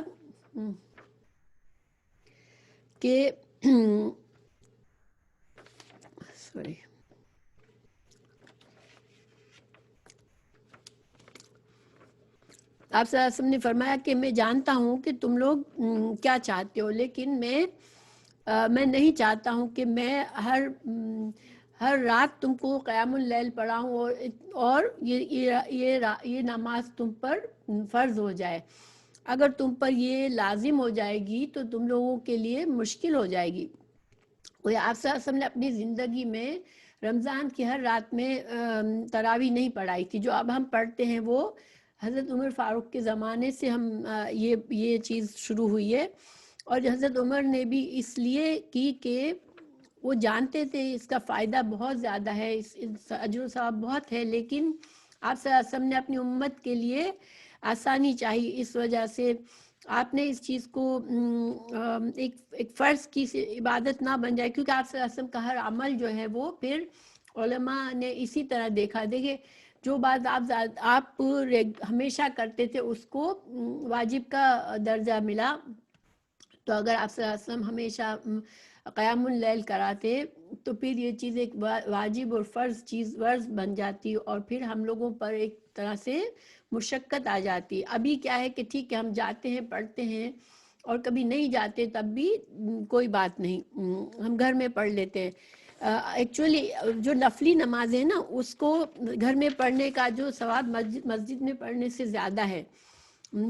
کہ سوری آپ صلی اللہ علیہ وسلم نے فرمایا کہ میں جانتا ہوں کہ تم لوگ کیا چاہتے ہو، لیکن میں نہیں چاہتا ہوں کہ میں ہر رات تم کو قیام اللیل پڑھاؤں اور یہ نماز تم پر فرض ہو جائے۔ اگر تم پر یہ لازم ہو جائے گی تو تم لوگوں کے لیے مشکل ہو جائے گی۔ آپ صلی اللہ علیہ وسلم نے اپنی زندگی میں رمضان کی ہر رات میں تراویح نہیں پڑھائی تھی، جو اب ہم پڑھتے ہیں وہ حضرت عمر فاروق کے زمانے سے ہم یہ چیز شروع ہوئی ہے، اور حضرت عمر نے بھی اس لیے کی کہ وہ جانتے تھے اس کا فائدہ بہت زیادہ ہے، اس اجر و ثواب بہت ہے، لیکن آپ صلی اللہ علیہ وسلم نے اپنی امت کے لیے آسانی چاہی، اس وجہ سے آپ نے اس چیز کو ایک فرض کی عبادت نہ بن جائے، کیونکہ آپ صلی اللہ علیہ وسلم کا ہر عمل جو ہے وہ پھر علماء نے اسی طرح دیکھا۔ دیکھیں جو بات آپ ہمیشہ کرتے تھے اس کو واجب کا درجہ ملا، تو اگر آپ صلی اللہ علیہ وسلم ہمیشہ قیام اللیل کراتے تو پھر یہ چیز ایک واجب اور فرض بن جاتی، اور پھر ہم لوگوں پر ایک طرح سے مشقت آ جاتی۔ ابھی کیا ہے کہ ٹھیک ہے ہم جاتے ہیں پڑھتے ہیں، اور کبھی نہیں جاتے تب بھی کوئی بات نہیں، ہم گھر میں پڑھ لیتے ہیں۔ ایکچولی جو نفلی نماز ہے نا اس کو گھر میں پڑھنے کا جو ثواب مسجد میں پڑھنے سے زیادہ ہے،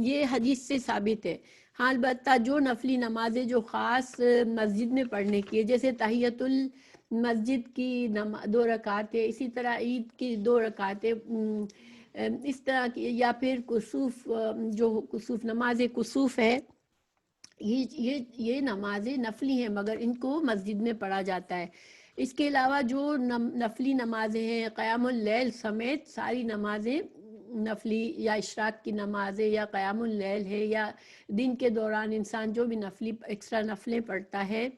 یہ حدیث سے ثابت ہے۔ ہاں البتہ جو نفلی نمازیں جو خاص مسجد میں پڑھنے کی ہے، جیسے مسجد کی 2 رکعتیں، اسی طرح عید کی 2 رکعتیں، اس طرح کی، یا پھر کسوف، جو کسوف نماز کسوف ہے، یہ نمازیں نفلی ہیں مگر ان کو مسجد میں پڑھا جاتا ہے۔ اس کے علاوہ جو نفلی نمازیں ہیں، قیام اللیل سمیت ساری نمازیں نفلی، یا اشراق کی نمازیں، یا قیام اللیل ہے، یا دن کے دوران انسان جو بھی نفلی ایکسٹرا نفلیں پڑھتا ہے،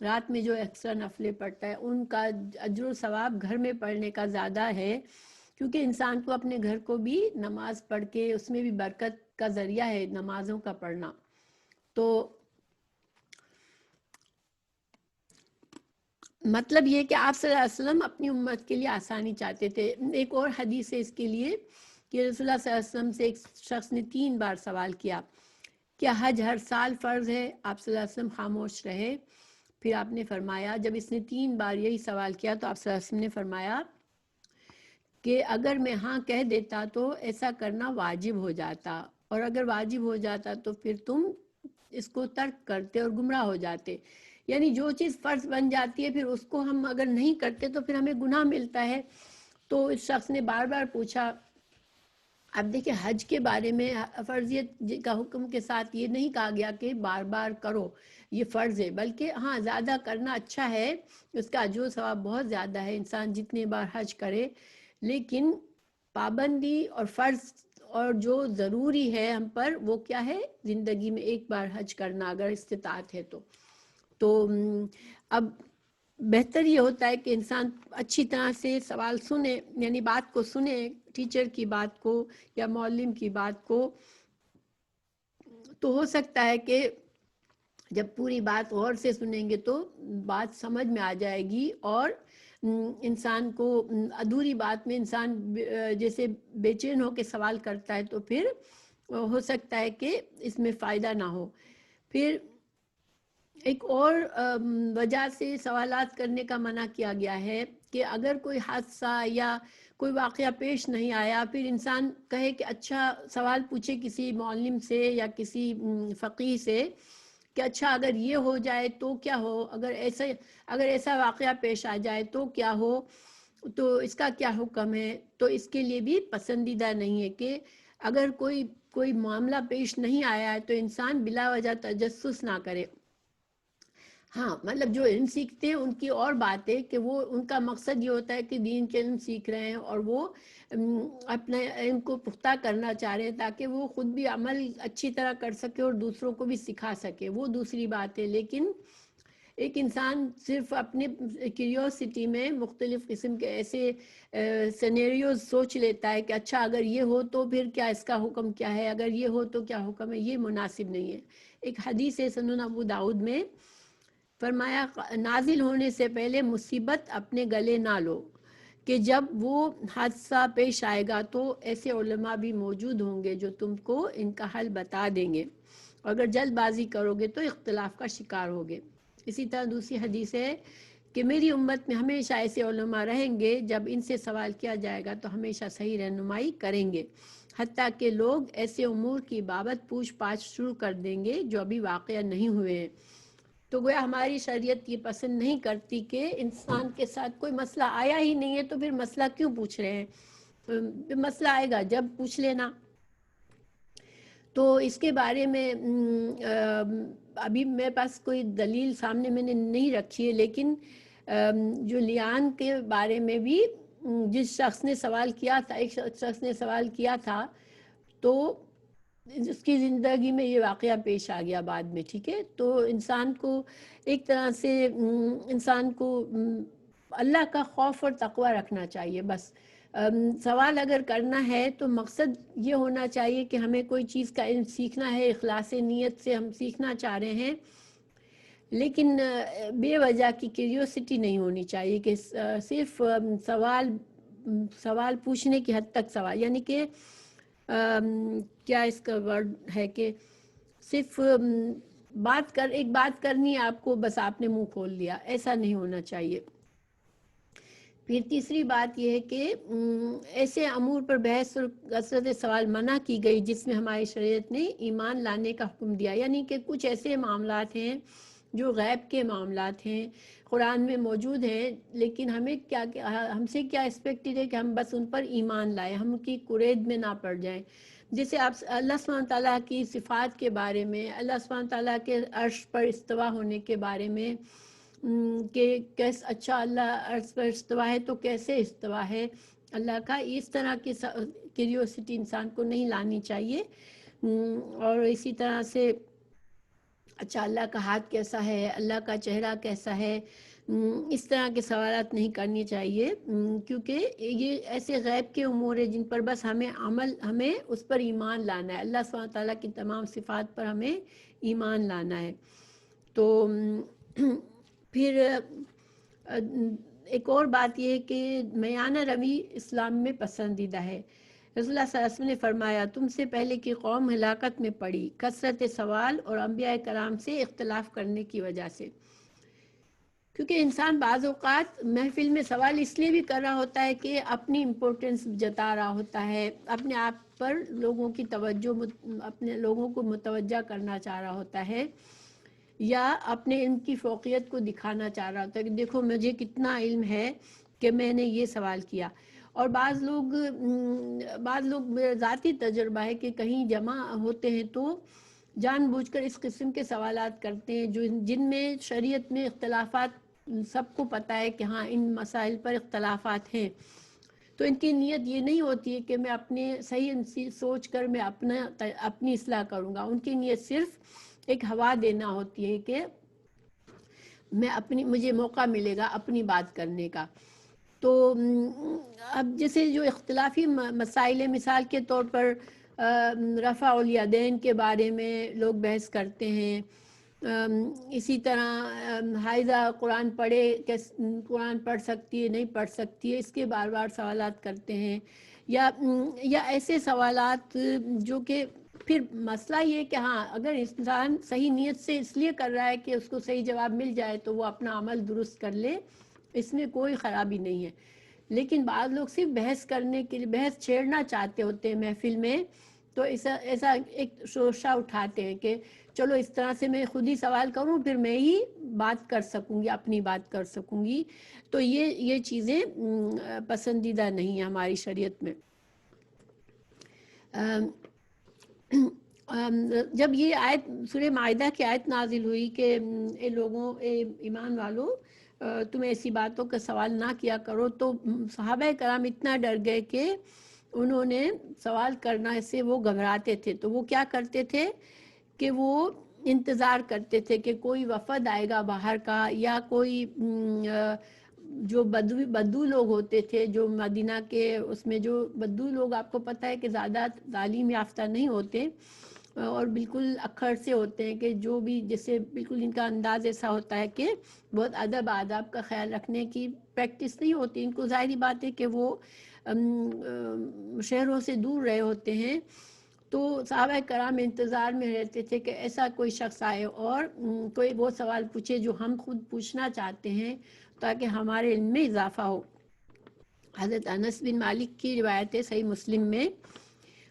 رات میں جو ایکسٹرا نفلیں پڑھتا ہے، ان کا اجر و ثواب گھر میں پڑھنے کا زیادہ ہے، کیونکہ انسان کو اپنے گھر کو بھی نماز پڑھ کے اس میں بھی برکت کا ذریعہ ہے نمازوں کا پڑھنا۔ تو مطلب یہ کہ آپ صلی اللہ علیہ وسلم اپنی امت کے لیے آسانی چاہتے تھے۔ ایک اور حدیث ہے اس کے لیے کہ رسول اللہ صلی اللہ علیہ وسلم سے ایک شخص نے 3 بار سوال کیا، کیا حج ہر سال فرض ہے؟ آپ صلی اللہ علیہ وسلم خاموش رہے۔ پھر آپ نے فرمایا، جب اس نے 3 بار یہی سوال کیا تو آپ صلی اللہ علیہ وسلم نے فرمایا کہ اگر میں ہاں کہہ دیتا تو ایسا کرنا واجب ہو جاتا، اور اگر واجب ہو جاتا تو پھر تم اس کو ترک کرتے اور گمراہ ہو جاتے۔ یعنی جو چیز فرض بن جاتی ہے پھر اس کو ہم اگر نہیں کرتے تو پھر ہمیں گناہ ملتا ہے۔ تو اس شخص نے بار بار پوچھا۔ اب دیکھیں، حج کے بارے میں فرضیت کا حکم کے ساتھ یہ نہیں کہا گیا کہ بار بار کرو، یہ فرض ہے، بلکہ ہاں زیادہ کرنا اچھا ہے، اس کا اجر و ثواب بہت زیادہ ہے انسان جتنے بار حج کرے، لیکن پابندی اور فرض اور جو ضروری ہے ہم پر وہ کیا ہے؟ زندگی میں ایک بار حج کرنا اگر استطاعت ہے تو اب بہتر یہ ہوتا ہے کہ انسان اچھی طرح سے سوال سنے، یعنی بات کو سنے، ٹیچر کی بات کو یا معلم کی بات کو، تو ہو سکتا ہے کہ جب پوری بات غور سے سنیں گے تو بات سمجھ میں آ جائے گی، اور انسان کو ادھوری بات میں انسان جیسے بے چین ہو کے سوال کرتا ہے تو پھر ہو سکتا ہے کہ اس میں فائدہ نہ ہو۔ پھر ایک اور وجہ سے سوالات کرنے کا منع کیا گیا ہے کہ اگر کوئی حادثہ یا کوئی واقعہ پیش نہیں آیا، پھر انسان کہے کہ اچھا سوال پوچھے کسی معلم سے یا کسی فقیہ سے کہ اچھا اگر یہ ہو جائے تو کیا ہو، اگر ایسا واقعہ پیش آ جائے تو کیا ہو، تو اس کا کیا حکم ہے۔ تو اس کے لیے بھی پسندیدہ نہیں ہے کہ اگر کوئی معاملہ پیش نہیں آیا ہے تو انسان بلا وجہ تجسس نہ کرے۔ ہاں مطلب جو علم سیکھتے ہیں ان کی اور بات ہے کہ وہ ان کا مقصد یہ ہوتا ہے کہ دین کے علم سیکھ رہے ہیں اور وہ اپنے علم کو پختہ کرنا چاہ رہے ہیں تاکہ وہ خود بھی عمل اچھی طرح کر سکے اور دوسروں کو بھی سکھا سکے، وہ دوسری بات ہے۔ لیکن ایک انسان صرف اپنے کیوریوسٹی میں مختلف قسم کے ایسے سینیریوز سوچ لیتا ہے کہ اچھا اگر یہ ہو تو پھر کیا، اس کا حکم کیا ہے، اگر یہ ہو تو کیا حکم ہے، یہ مناسب نہیں ہے۔ ایک حدیث ہے سنن ابو داؤد میں، فرمایا نازل ہونے سے پہلے مصیبت اپنے گلے نہ لو، کہ جب وہ حادثہ پیش آئے گا تو ایسے علماء بھی موجود ہوں گے جو تم کو ان کا حل بتا دیں گے، اگر جلد بازی کرو گے تو اختلاف کا شکار ہوگے۔ اسی طرح دوسری حدیث ہے کہ میری امت میں ہمیشہ ایسے علماء رہیں گے، جب ان سے سوال کیا جائے گا تو ہمیشہ صحیح رہنمائی کریں گے، حتیٰ کہ لوگ ایسے امور کی بابت پوچھ پاچھ شروع کر دیں گے جو ابھی واقعہ نہیں ہوئے ہیں۔ تو گویا ہماری شریعت یہ پسند نہیں کرتی کہ انسان کے ساتھ کوئی مسئلہ آیا ہی نہیں ہے تو پھر مسئلہ کیوں پوچھ رہے ہیں، مسئلہ آئے گا جب پوچھ لینا۔ تو اس کے بارے میں ابھی میرے پاس کوئی دلیل سامنے میں نے نہیں رکھی ہے، لیکن جو لیان کے بارے میں بھی جس شخص نے سوال کیا تھا، ایک شخص نے سوال کیا تھا تو اس کی زندگی میں یہ واقعہ پیش آ گیا بعد میں، ٹھیک ہے۔ تو انسان کو ایک طرح سے انسان کو اللہ کا خوف اور تقوی رکھنا چاہیے، بس سوال اگر کرنا ہے تو مقصد یہ ہونا چاہیے کہ ہمیں کوئی چیز کا علم سیکھنا ہے، اخلاص نیت سے ہم سیکھنا چاہ رہے ہیں، لیکن بے وجہ کی کیوریوسٹی نہیں ہونی چاہیے کہ صرف سوال پوچھنے کی حد تک سوال، یعنی کہ کیا اس کا ورڈ ہے کہ صرف ایک بات کرنی ہے آپ کو، بس آپ نے منہ کھول لیا، ایسا نہیں ہونا چاہیے۔ پھر تیسری بات یہ ہے کہ ایسے امور پر بحث اور کثرت سوال منع کی گئی جس میں ہماری شریعت نے ایمان لانے کا حکم دیا، یعنی کہ کچھ ایسے معاملات ہیں جو غیب کے معاملات ہیں قرآن میں موجود ہیں، لیکن ہمیں ہم سے کیا ایکسپیکٹڈ ہے کہ ہم بس ان پر ایمان لائیں، ہم ان کی قرید میں نہ پڑ جائیں. جیسے آپ اللہ سبحانہ تعالیٰ کی صفات کے بارے میں، اللہ سبحانہ تعالیٰ کے عرش پر استوا ہونے کے بارے میں، کہ کیسے اچھا اللہ عرش پر استوا ہے تو کیسے استوا ہے اللہ کا، اس طرح کی کیوریوسٹی انسان کو نہیں لانی چاہیے. اور اسی طرح سے اچھا اللہ کا ہاتھ کیسا ہے، اللہ کا چہرہ کیسا ہے، اس طرح کے سوالات نہیں کرنے چاہیے، کیونکہ یہ ایسے غیب کے امور ہیں جن پر بس ہمیں اس پر ایمان لانا ہے. اللہ سبحانہ تعالیٰ کی تمام صفات پر ہمیں ایمان لانا ہے. تو پھر ایک اور بات یہ ہے کہ میانہ روی اسلام میں پسندیدہ ہے. رسول اللہ صلی اللہ علیہ وسلم نے فرمایا تم سے پہلے کی قوم ہلاکت میں پڑی کثرت سوال اور انبیاء کرام سے اختلاف کرنے کی وجہ سے. کیونکہ انسان بعض اوقات محفل میں سوال اس لیے بھی کر رہا ہوتا ہے کہ اپنی امپورٹنس جتا رہا ہوتا ہے، اپنے آپ پر لوگوں کی توجہ، اپنے لوگوں کو متوجہ کرنا چاہ رہا ہوتا ہے، یا اپنے علم کی فوقیت کو دکھانا چاہ رہا ہوتا ہے کہ دیکھو مجھے کتنا علم ہے کہ میں نے یہ سوال کیا. اور بعض لوگ ذاتی تجربہ ہے کہ کہیں جمع ہوتے ہیں تو جان بوجھ کر اس قسم کے سوالات کرتے ہیں جن میں شریعت میں اختلافات سب کو پتہ ہے کہ ہاں ان مسائل پر اختلافات ہیں. تو ان کی نیت یہ نہیں ہوتی ہے کہ میں اپنے صحیح سوچ کر میں اپنی اصلاح کروں گا. ان کی نیت صرف ایک ہوا دینا ہوتی ہے کہ مجھے موقع ملے گا اپنی بات کرنے کا. تو اب جیسے جو اختلافی مسائل ہیں، مثال کے طور پر رفع الیدین کے بارے میں لوگ بحث کرتے ہیں، اسی طرح حائضہ قرآن پڑھ سکتی ہے نہیں پڑھ سکتی ہے، اس کے بار بار سوالات کرتے ہیں، یا ایسے سوالات جو کہ پھر مسئلہ یہ کہ ہاں اگر انسان صحیح نیت سے اس لیے کر رہا ہے کہ اس کو صحیح جواب مل جائے تو وہ اپنا عمل درست کر لے، اس میں کوئی خرابی نہیں ہے. لیکن بعض لوگ صرف بحث کرنے کے لیے بحث چھیڑنا چاہتے ہوتے ہیں محفل میں، تو ایسا ایک شورشا اٹھاتے ہیں کہ چلو اس طرح سے میں خود ہی سوال کروں پھر میں ہی بات کر سکوں گی، اپنی بات کر سکوں گی. تو یہ چیزیں پسندیدہ نہیں ہیں ہماری شریعت میں. جب یہ آیت سورہ مائدہ کی آیت نازل ہوئی کہ اے ایمان والو تم ایسی باتوں کا سوال نہ کیا کرو، تو صحابہ کرام اتنا ڈر گئے کہ انہوں نے سوال کرنا سے وہ گھبراتے تھے. تو وہ کیا کرتے تھے کہ وہ انتظار کرتے تھے کہ کوئی وفد آئے گا باہر کا، یا کوئی جو بدو لوگ ہوتے تھے جو مدینہ کے اس میں جو بدو لوگ آپ کو پتہ ہے کہ زیادہ تعلیم یافتہ نہیں ہوتے اور بالکل اکھڑ سے ہوتے ہیں، کہ جو بھی جیسے بالکل ان کا انداز ایسا ہوتا ہے کہ بہت ادب آداب کا خیال رکھنے کی پریکٹس نہیں ہوتی ان کو. ظاہری بات ہے کہ وہ شہروں سے دور رہے ہوتے ہیں. تو صحابہ کرام انتظار میں رہتے تھے کہ ایسا کوئی شخص آئے اور کوئی وہ سوال پوچھے جو ہم خود پوچھنا چاہتے ہیں تاکہ ہمارے علم میں اضافہ ہو. حضرت انس بن مالک کی روایت ہے صحیح مسلم میں،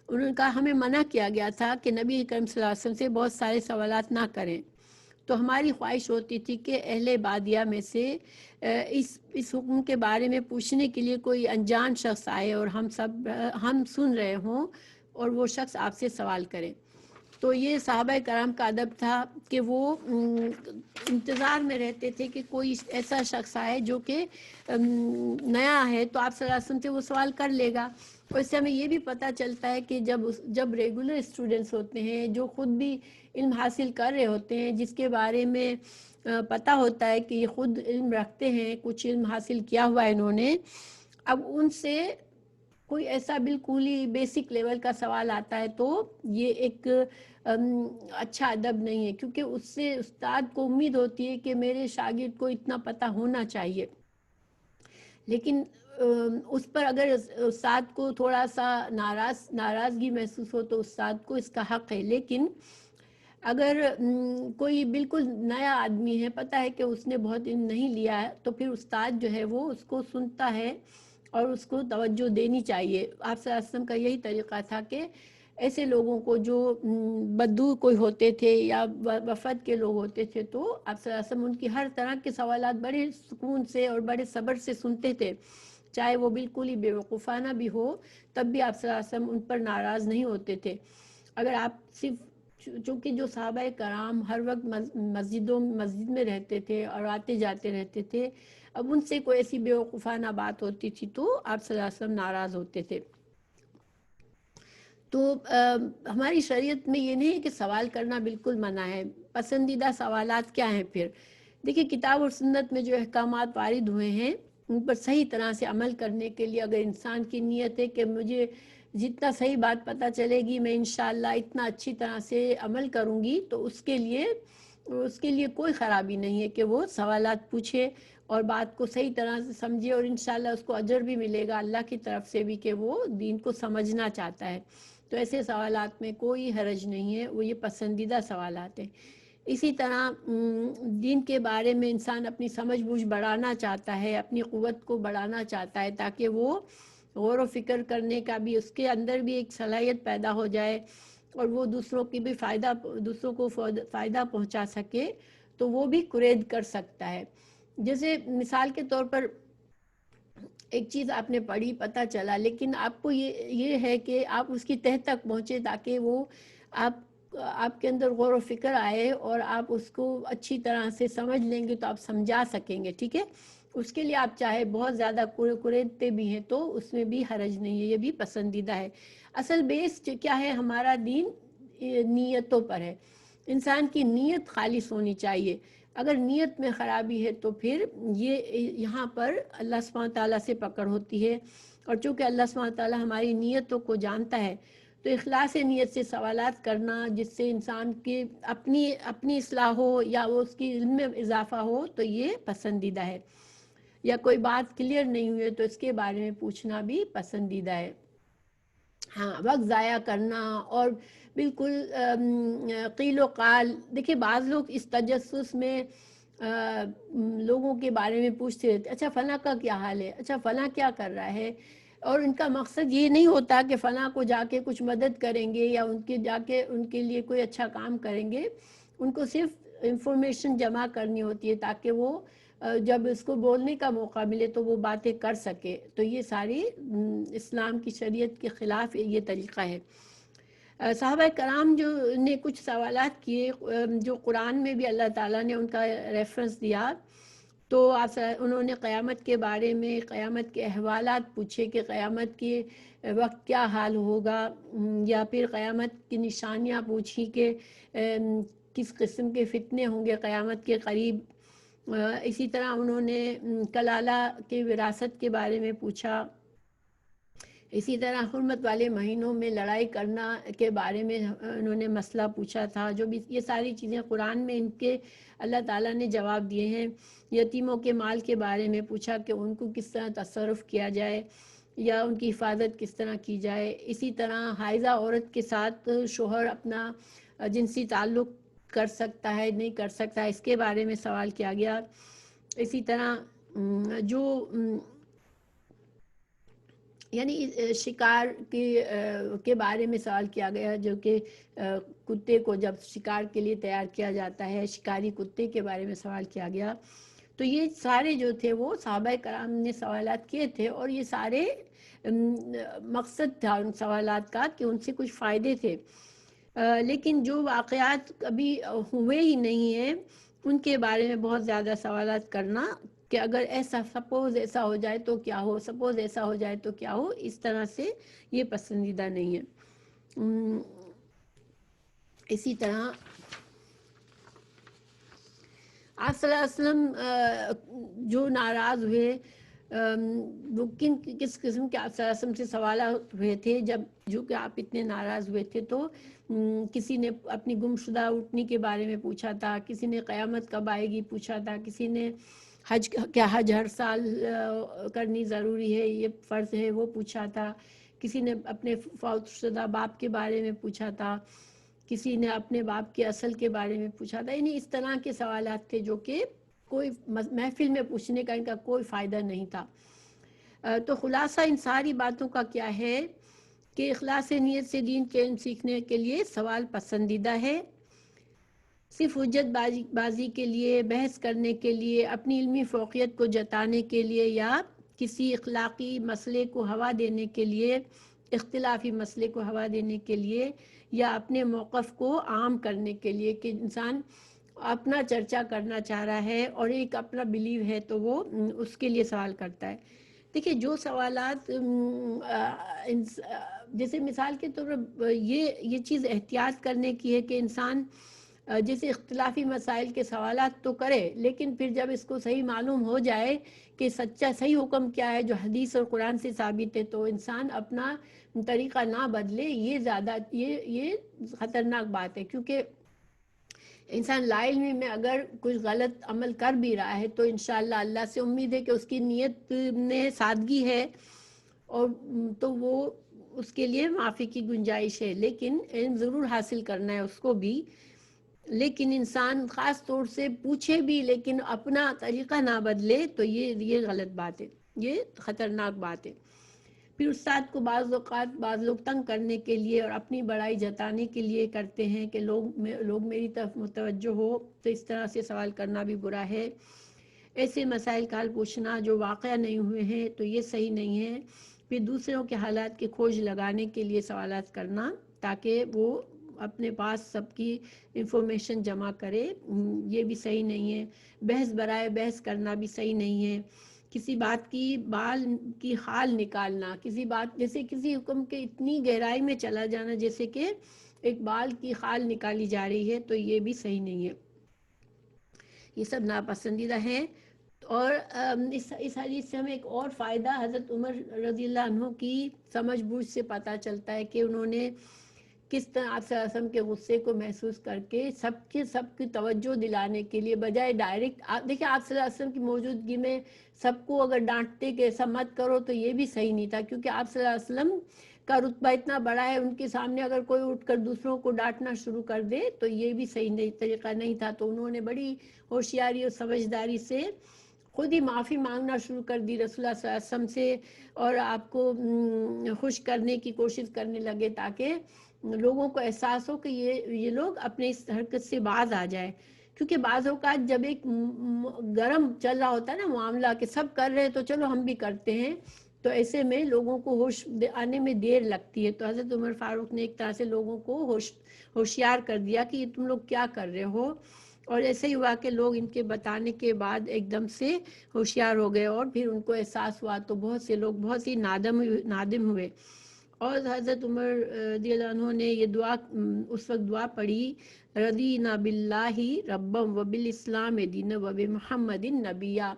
انہوں نے کہا ہمیں منع کیا گیا تھا کہ نبی کریم صلی اللہ علیہ وسلم سے بہت سارے سوالات نہ کریں، تو ہماری خواہش ہوتی تھی کہ اہل بادیہ میں سے اس حکم کے بارے میں پوچھنے کے لیے کوئی انجان شخص آئے اور ہم سن رہے ہوں اور وہ شخص آپ سے سوال کرے. تو یہ صحابہ کرام کا ادب تھا کہ وہ انتظار میں رہتے تھے کہ کوئی ایسا شخص آئے جو کہ نیا ہے تو آپ صلی اللہ علیہ وسلم سے وہ سوال کر لے گا. اور اس سے ہمیں یہ بھی پتہ چلتا ہے کہ جب ریگولر اسٹوڈنٹس ہوتے ہیں جو خود بھی علم حاصل کر رہے ہوتے ہیں، جس کے بارے میں پتہ ہوتا ہے کہ یہ خود علم رکھتے ہیں، کچھ علم حاصل کیا ہوا ہے انہوں نے، اب ان سے کوئی ایسا بالکل ہی بیسک لیول کا سوال آتا ہے تو یہ ایک اچھا ادب نہیں ہے، کیونکہ اس سے استاد کو امید ہوتی ہے کہ میرے شاگرد کو اتنا پتہ ہونا چاہیے. لیکن اس پر اگر استاد کو تھوڑا سا ناراضگی محسوس ہو تو استاد کو اس کا حق ہے. لیکن اگر کوئی بالکل نیا آدمی ہے، پتہ ہے کہ اس نے بہت علم نہیں لیا ہے، تو پھر استاد جو ہے وہ اس کو سنتا ہے اور اس کو توجہ دینی چاہیے. آپ صلی اللہ علیہ وسلم کا یہی طریقہ تھا کہ ایسے لوگوں کو جو بدو کوئی ہوتے تھے یا وفد کے لوگ ہوتے تھے، تو آپ صلی اللہ علیہ وسلم ان کی ہر طرح کے سوالات بڑے سکون سے اور بڑے صبر سے سنتے تھے، چاہے وہ بالکل ہی بیوقوفانہ بھی ہو، تب بھی آپ صلی اللہ علیہ وسلم ان پر ناراض نہیں ہوتے تھے۔ اگر آپ صرف چونکہ جو صحابہ کرام ہر وقت مسجد میں رہتے تھے اور آتے جاتے رہتے تھے، اب ان سے کوئی ایسی بیوقوفانہ بات ہوتی تھی تو آپ صلی اللہ علیہ وسلم ناراض ہوتے تھے۔ تو ہماری شریعت میں یہ نہیں ہے کہ سوال کرنا بالکل منع ہے۔ پسندیدہ سوالات کیا ہیں پھر؟ دیکھیں، کتاب اور سنت میں جو احکامات وارد ہوئے ہیں ان پر صحیح طرح سے عمل کرنے کے لیے اگر انسان کی نیت ہے کہ مجھے جتنا صحیح بات پتہ چلے گی میں انشاءاللہ اتنا اچھی طرح سے عمل کروں گی، تو اس کے لیے کوئی خرابی نہیں ہے کہ وہ سوالات پوچھے اور بات کو صحیح طرح سے سمجھے، اور انشاءاللہ اس کو اجر بھی ملے گا اللہ کی طرف سے بھی کہ وہ دین کو سمجھنا چاہتا ہے۔ تو ایسے سوالات میں کوئی حرج نہیں ہے، وہ یہ پسندیدہ سوالات ہیں۔ اسی طرح دین کے بارے میں انسان اپنی سمجھ بوجھ بڑھانا چاہتا ہے، اپنی قوت کو بڑھانا چاہتا ہے، تاکہ وہ غور و فکر کرنے کا بھی اس کے اندر بھی ایک صلاحیت پیدا ہو جائے اور وہ دوسروں کو فائدہ پہنچا سکے، تو وہ بھی قرید کر سکتا ہے۔ جیسے مثال کے طور پر ایک چیز آپ نے پڑھی، پتہ چلا، لیکن آپ کو یہ ہے کہ آپ اس کی تہہ تک پہنچے تاکہ وہ آپ کے اندر غور و فکر آئے اور آپ اس کو اچھی طرح سے سمجھ لیں گے تو آپ سمجھا سکیں گے، ٹھیک ہے؟ اس کے لیے آپ چاہے بہت زیادہ قریدتے بھی ہیں تو اس میں بھی حرج نہیں ہے، یہ بھی پسندیدہ ہے۔ اصل بیس کیا ہے ہمارا دین؟ نیتوں پر ہے۔ انسان کی نیت خالص ہونی چاہیے۔ اگر نیت میں خرابی ہے تو پھر یہاں پر اللہ سبحانہ تعالیٰ سے پکڑ ہوتی ہے، اور چونکہ اللہ سبحانہ تعالیٰ ہماری نیتوں کو جانتا ہے تو اخلاص نیت سے سوالات کرنا جس سے انسان کی اپنی اصلاح ہو یا وہ اس کی علم میں اضافہ ہو تو یہ پسندیدہ ہے۔ یا کوئی بات کلیئر نہیں ہوئی تو اس کے بارے میں پوچھنا بھی پسندیدہ ہے۔ ہاں، وقت ضائع کرنا اور بالکل قیل و قال، دیکھیں بعض لوگ اس تجسس میں لوگوں کے بارے میں پوچھتے رہتے، اچھا فلاں کا کیا حال ہے، اچھا فلاں کیا کر رہا ہے، اور ان کا مقصد یہ نہیں ہوتا کہ فلاں کو جا کے کچھ مدد کریں گے یا ان کے لیے کوئی اچھا کام کریں گے، ان کو صرف انفارمیشن جمع کرنی ہوتی ہے تاکہ وہ جب اس کو بولنے کا موقع ملے تو وہ باتیں کر سکے۔ تو یہ ساری اسلام کی شریعت کے خلاف یہ طریقہ ہے۔ صحابہ کرام جو نے کچھ سوالات کیے جو قرآن میں بھی اللہ تعالیٰ نے ان کا ریفرنس دیا، تو انہوں نے قیامت کے بارے میں قیامت کے احوالات پوچھے کہ قیامت کے وقت کیا حال ہوگا، یا پھر قیامت کی نشانیاں پوچھی کہ کس قسم کے فتنے ہوں گے قیامت کے قریب۔ اسی طرح انہوں نے کلالہ کے وراثت کے بارے میں پوچھا۔ اسی طرح حرمت والے مہینوں میں لڑائی کرنا کے بارے میں انہوں نے مسئلہ پوچھا تھا، جو بھی یہ ساری چیزیں قرآن میں ان کے اللہ تعالیٰ نے جواب دیے ہیں۔ یتیموں کے مال کے بارے میں پوچھا کہ ان کو کس طرح تصرف کیا جائے یا ان کی حفاظت کس طرح کی جائے۔ اسی طرح حائضہ عورت کے ساتھ شوہر اپنا جنسی تعلق کر سکتا ہے نہیں کر سکتا، اس کے بارے میں سوال کیا گیا۔ اسی طرح یعنی شکار کے بارے میں سوال کیا گیا، جو کہ کتے کو جب شکار کے لیے تیار کیا جاتا ہے، شکاری کتے کے بارے میں سوال کیا گیا۔ تو یہ سارے جو تھے وہ صحابہ کرام نے سوالات کیے تھے، اور یہ سارے مقصد تھا ان سوالات کا کہ ان سے کچھ فائدے تھے۔ لیکن جو واقعات کبھی ہوئے ہی نہیں ہیں ان کے بارے میں بہت زیادہ سوالات کرنا کہ اگر سپوز ایسا ہو جائے تو کیا ہو، سپوز ایسا ہو جائے تو کیا ہو، اس طرح سے یہ پسندیدہ نہیں ہے۔ اسی طرح آپ صلی اللہ علیہ وسلم جو ناراض ہوئے وہ کس قسم کے آپ صلی اللہ علیہ وسلم سے سوالات ہوئے تھے، جو کہ آپ اتنے ناراض ہوئے تھے؟ تو کسی نے اپنی گمشدہ اٹھنی کے بارے میں پوچھا تھا، کسی نے قیامت کب آئے گی پوچھا تھا، کسی نے حج ہر سال کرنی ضروری ہے، یہ فرض ہے، وہ پوچھا تھا، کسی نے اپنے فوت شدہ باپ کے بارے میں پوچھا تھا، کسی نے اپنے باپ کے اصل کے بارے میں پوچھا تھا۔ یعنی اس طرح کے سوالات تھے جو کہ کوئی محفل میں پوچھنے کا ان کا کوئی فائدہ نہیں تھا۔ تو خلاصہ ان ساری باتوں کا کیا ہے کہ اخلاص نیت سے دین کے علم سیکھنے کے لیے سوال پسندیدہ ہے، صرف حجت بازی کے لیے، بحث کرنے کے لیے، اپنی علمی فوقیت کو جتانے کے لیے، یا کسی اخلاقی مسئلے کو ہوا دینے کے لیے، اختلافی مسئلے کو ہوا دینے کے لیے، یا اپنے موقف کو عام کرنے کے لیے کہ انسان اپنا چرچا کرنا چاہ رہا ہے اور ایک اپنا بلیو ہے تو وہ اس کے لیے سوال کرتا ہے۔ دیکھیے جو سوالات جیسے مثال کے طور پر یہ چیز احتیاط کرنے کی ہے کہ انسان جیسے اختلافی مسائل کے سوالات تو کرے، لیکن پھر جب اس کو صحیح معلوم ہو جائے کہ سچا صحیح حکم کیا ہے جو حدیث اور قرآن سے ثابت ہے، تو انسان اپنا طریقہ نہ بدلے، یہ خطرناک بات ہے، کیونکہ انسان لا علمی میں اگر کچھ غلط عمل کر بھی رہا ہے تو انشاءاللہ اللہ سے امید ہے کہ اس کی نیت میں سادگی ہے اور تو وہ اس کے لیے معافی کی گنجائش ہے، لیکن علم ضرور حاصل کرنا ہے اس کو بھی، لیکن انسان خاص طور سے پوچھے بھی لیکن اپنا طریقہ نہ بدلے تو یہ غلط بات ہے، یہ خطرناک بات ہے۔ پھر استاد کو بعض لوگ تنگ کرنے کے لیے اور اپنی بڑائی جتانے کے لیے کرتے ہیں کہ لوگ میری طرف متوجہ ہو، تو اس طرح سے سوال کرنا بھی برا ہے۔ ایسے مسائل کا حل پوچھنا جو واقعہ نہیں ہوئے ہیں تو یہ صحیح نہیں ہے۔ پھر دوسروں کے حالات کی کھوج لگانے کے لیے سوالات کرنا تاکہ وہ اپنے پاس سب کی انفارمیشن جمع کرے، یہ بھی صحیح نہیں ہے۔ بحث برائے بحث کرنا بھی صحیح نہیں ہے۔ کسی بات کی خال نکالنا، کسی بات جیسے کسی حکم کے اتنی گہرائی میں چلا جانا جیسے کہ ایک بال کی خال نکالی جا رہی ہے، تو یہ بھی صحیح نہیں ہے، یہ سب ناپسندیدہ ہے۔ اور اس حدیث سے ہمیں ایک اور فائدہ حضرت عمر رضی اللہ عنہ کی سمجھ بوجھ سے پتہ چلتا ہے کہ انہوں نے کس طرح آپ صلی اللہ علیہ وسلم کے غصے کو محسوس کر کے سب کی توجہ دلانے کے لیے بجائے ڈائریکٹ دیکھیں آپ صلی اللہ علیہ وسلم کی موجودگی میں سب کو اگر ڈانٹتے کہ ایسا مت کرو تو یہ بھی صحیح نہیں تھا، کیونکہ آپ صلی اللہ علیہ وسلم کا رتبہ اتنا بڑا ہے، ان کے سامنے اگر کوئی اٹھ کر دوسروں کو ڈانٹنا شروع کر دے تو یہ بھی صحیح نہیں طریقہ نہیں تھا، تو انہوں نے بڑی ہوشیاری اور سمجھداری سے خود ہی معافی مانگنا شروع کر دی رسول اللہ صلی اللہ علیہ وسلم سے، اور آپ کو خوش کرنے کی کوشش کرنے لگے تاکہ لوگوں کو احساس ہو کہ یہ لوگ اپنے اس حرکت سے باز آ جائے، کیونکہ بعض اوقات جب ایک گرم چل رہا ہوتا ہے نا معاملہ کہ سب کر رہے تو چلو ہم بھی کرتے ہیں، تو ایسے میں لوگوں کو ہوش آنے میں دیر لگتی ہے، تو حضرت عمر فاروق نے ایک طرح سے لوگوں کو ہوشیار کر دیا کہ یہ تم لوگ کیا کر رہے ہو، اور ایسے ہی ہوا کہ لوگ ان کے بتانے کے بعد ایک دم سے ہوشیار ہو گئے اور پھر ان کو احساس ہوا، تو بہت سے لوگ بہت ہی نادم ہوئے۔ اور حضرت عمر رضی اللہ عنہ نے یہ دعا اس وقت دعا پڑھی، رضینا باللہ ربم و بالاسلام دینا و بمحمد نبیہ،